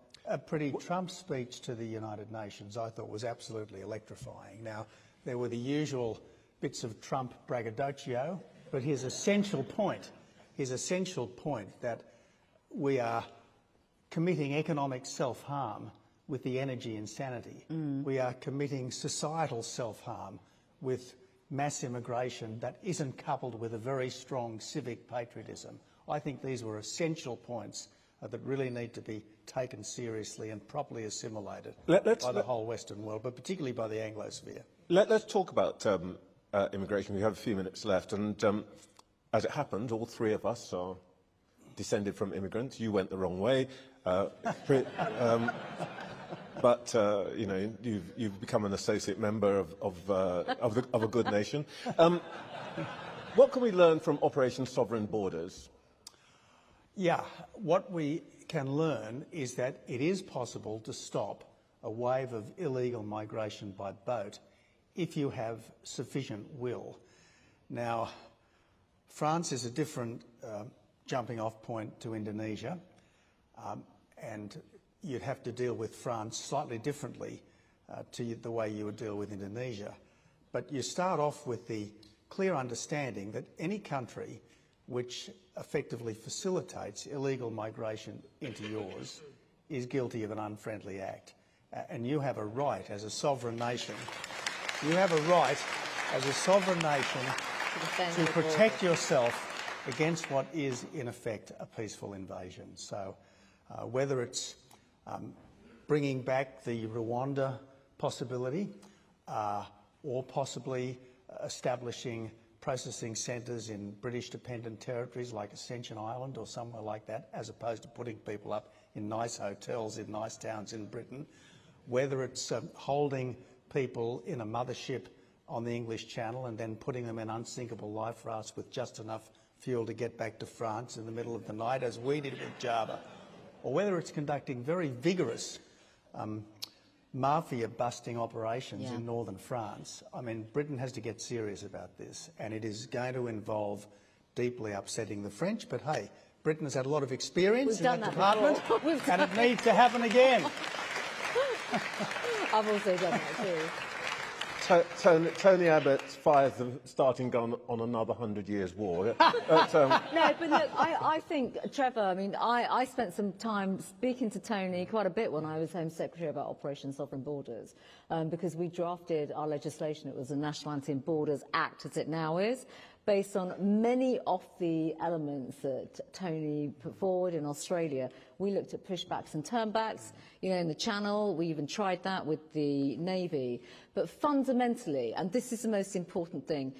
Trump's speech to the United Nations, I thought, was absolutely electrifying. Now, there were the usual bits of Trump braggadocio, but his essential point that we are committing economic self-harm with the energy insanity. We are committing societal self-harm with mass immigration that isn't coupled with a very strong civic patriotism. I think these were essential points that really need to be taken seriously and properly assimilated by the whole Western world, but particularly by the Anglosphere. Let's talk about immigration. We have a few minutes left, and as it happened, all three of us are descended from immigrants. You went the wrong way, but you know, you've become an associate member of a good nation. What can we learn from Operation Sovereign Borders? Yeah, what we can learn is that it is possible to stop a wave of illegal migration by boat if you have sufficient will. Now, France is a different jumping off point to Indonesia, and you'd have to deal with France slightly differently to the way you would deal with Indonesia. But you start off with the clear understanding that any country which effectively facilitates illegal migration into yours is guilty of an unfriendly act. And you have a right as a sovereign nation, to protect yourself against what is, in effect, a peaceful invasion. So whether it's bringing back the Rwanda possibility or possibly establishing processing centres in British dependent territories like Ascension Island or somewhere like that, as opposed to putting people up in nice hotels in nice towns in Britain, whether it's holding people in a mothership on the English Channel and then putting them in unsinkable life rafts with just enough fuel to get back to France in the middle of the night, as we did with Java, or whether it's conducting very vigorous mafia-busting operations in northern France. I mean, Britain has to get serious about this, and it is going to involve deeply upsetting the French, but hey, Britain has had a lot of experience in that department, and it needs to happen again. I've also done that too. Tony Abbott fires the starting gun on another 100 years war. No, but look, I think, Trevor, I mean, I spent some time speaking to Tony quite a bit when I was Home Secretary about Operation Sovereign Borders, because we drafted our legislation. It was the National Anti-Borders Act, as it now is, based on many of the elements that Tony put forward in Australia. We looked at pushbacks and turnbacks, you know, in the Channel. We even tried that with the Navy. But fundamentally, and this is the most important thing,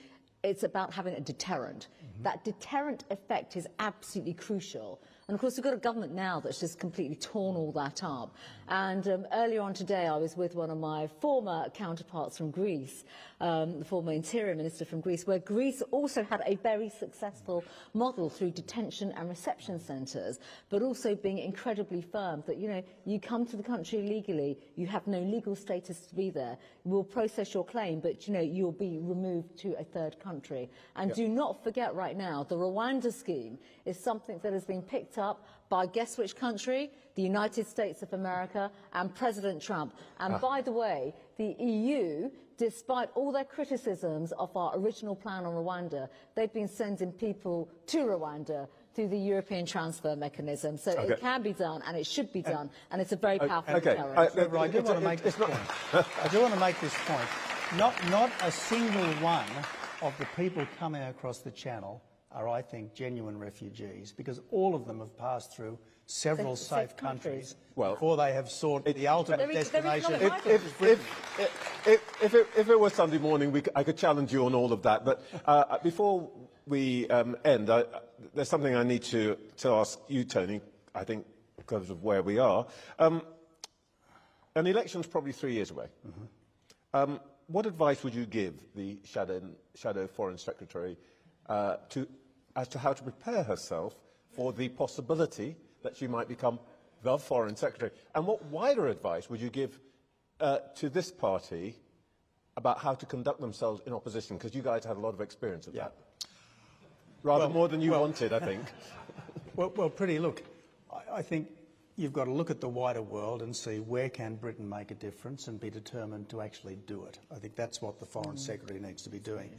it's about having a deterrent. That deterrent effect is absolutely crucial. And of course, we've got a government now that's just completely torn all that up. And earlier on today, I was with one of my former counterparts from Greece, the former Interior Minister from Greece, where Greece also had a very successful model through detention and reception centres, but also being incredibly firm that, you know, you come to the country legally, you have no legal status to be there, we'll process your claim, but, you know, you'll be removed to a third country. And do not forget right now, the Rwanda scheme is something that has been picked up by guess which country? The United States of America and President Trump. And by the way, the EU, despite all their criticisms of our original plan on Rwanda, they've been sending people to Rwanda through the European transfer mechanism. So it can be done, and it should be done, and it's a very powerful deterrent. I do want to make this point. I do want to make this point. Not a single one of the people coming across the Channel are, I think, genuine refugees, because all of them have passed through several safe countries before they have sought the ultimate destination. If it was Sunday morning, I could challenge you on all of that. But before we end, there's something I need to ask you, Tony, I think because of where we are. An election's probably 3 years away. What advice would you give the shadow Foreign Secretary as to how to prepare herself for the possibility that she might become the Foreign Secretary? And what wider advice would you give to this party about how to conduct themselves in opposition? Because you guys have a lot of experience of that. Rather more than you wanted, I think. Well, Priti, look, I think you've got to look at the wider world and see where can Britain make a difference and be determined to actually do it. I think that's what the Foreign Secretary needs to be doing.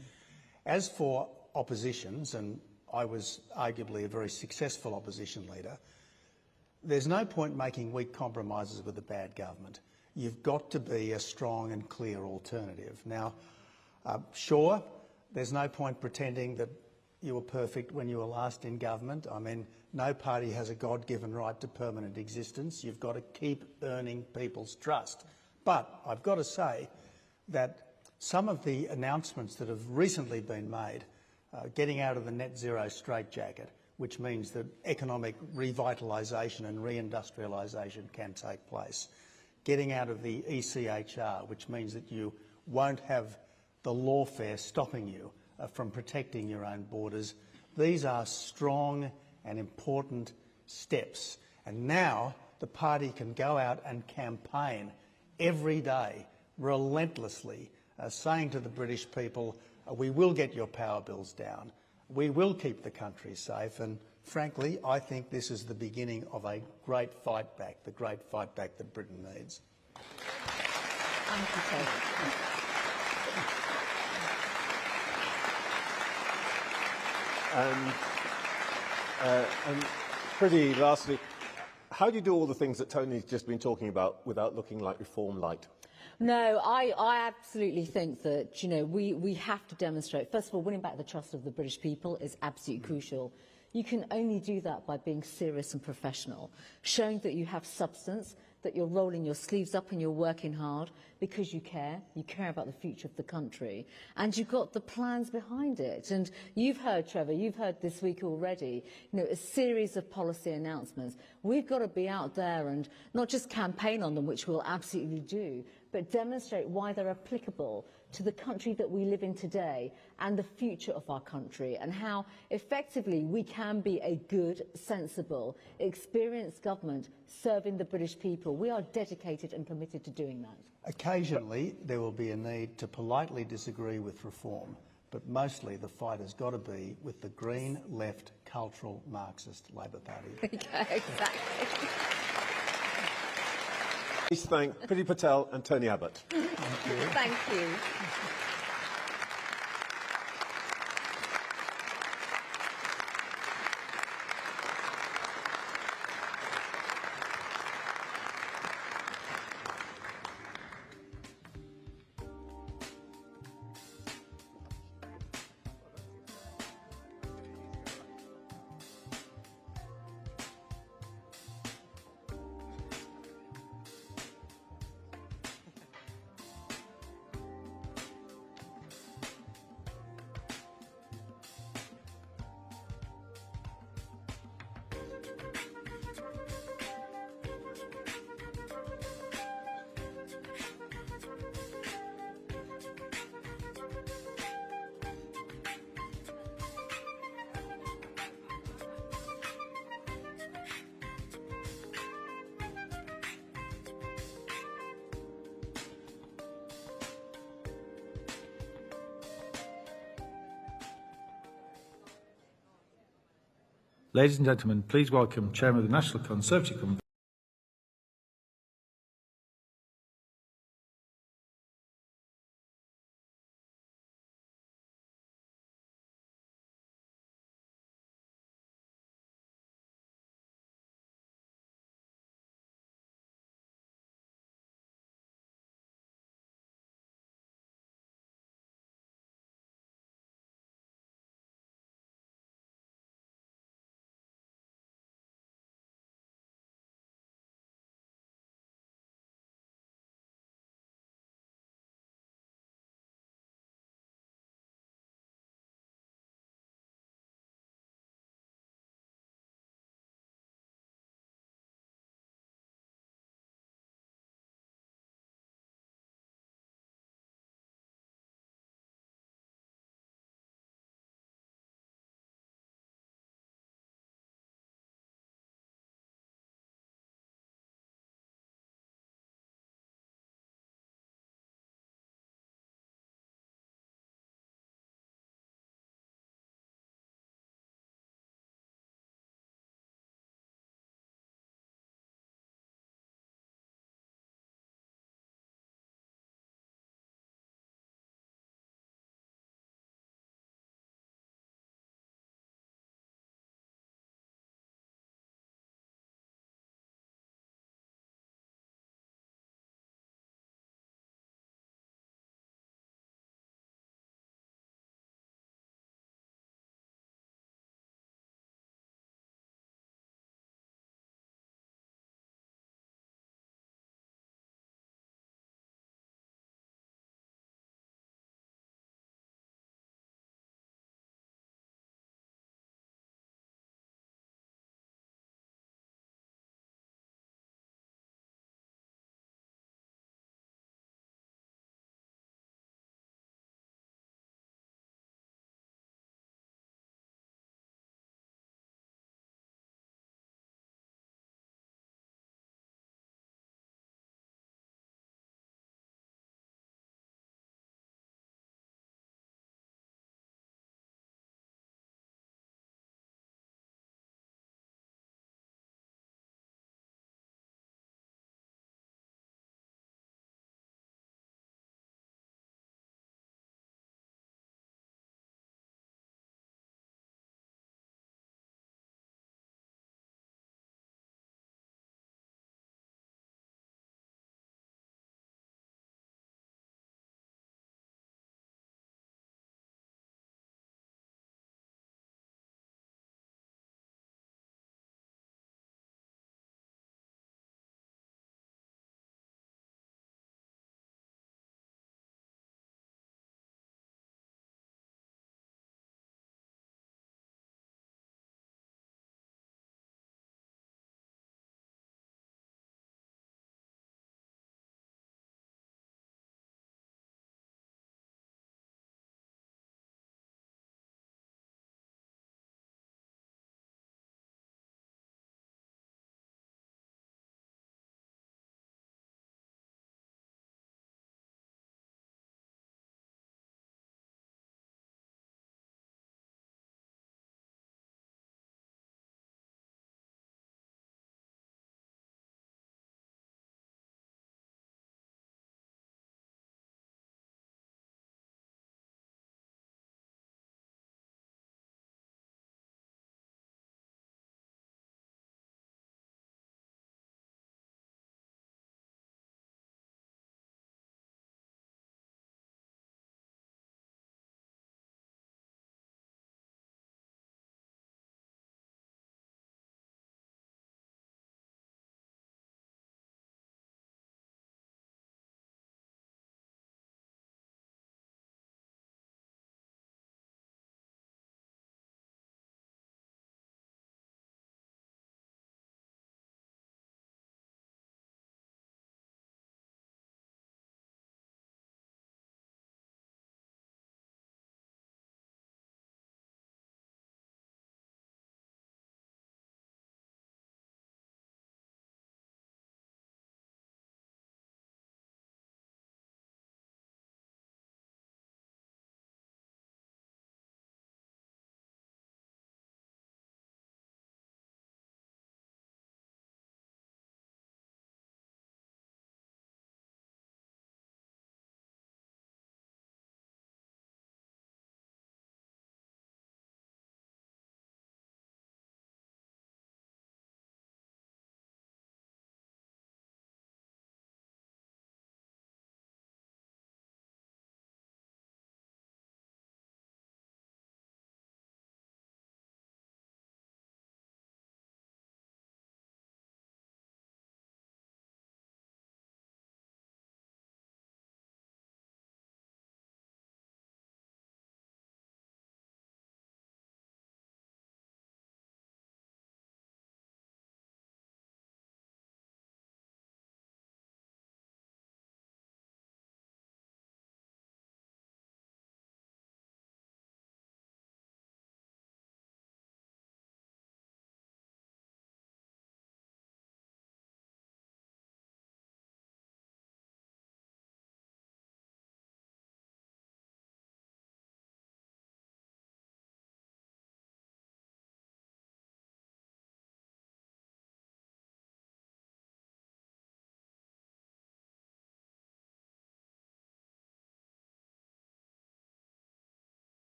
As for oppositions, and I was arguably a very successful opposition leader, there's no point making weak compromises with a bad government. You've got to be a strong and clear alternative. Now, sure, there's no point pretending that you were perfect when you were last in government. I mean, no party has a God-given right to permanent existence. You've got to keep earning people's trust. But I've got to say that some of the announcements that have recently been made, getting out of the net zero straitjacket, which means that economic revitalisation and reindustrialisation can take place, getting out of the ECHR, which means that you won't have the lawfare stopping you from protecting your own borders. These are strong and important steps. And now the party can go out and campaign every day, relentlessly, saying to the British people, we will get your power bills down, we will keep the country safe, and frankly, I think this is the beginning of a great fight back, the great fight back that Britain needs. Thank you, Tory. And Priti, lastly, how do you do all the things that Tony's just been talking about without looking like Reform Light? No, I absolutely think that, you know, we have to demonstrate, first of all, winning back the trust of the British people is absolutely crucial. You can only do that by being serious and professional, showing that you have substance, that you're rolling your sleeves up and you're working hard because you care about the future of the country, and you've got the plans behind it. And you've heard, Trevor, you've heard this week already, you know, a series of policy announcements. We've got to be out there and not just campaign on them, which we'll absolutely do, but demonstrate why they're applicable to the country that we live in today and the future of our country, and how effectively we can be a good, sensible, experienced government serving the British people. We are dedicated and committed to doing that. Occasionally, there will be a need to politely disagree with reform, but mostly the fight has got to be with the Green, left, cultural, Marxist Labor Party. Okay, exactly. Please thank Priti Patel and Tony Abbott. Thank you. Thank you. Ladies and gentlemen, please welcome Chairman of the National Conservative Conference,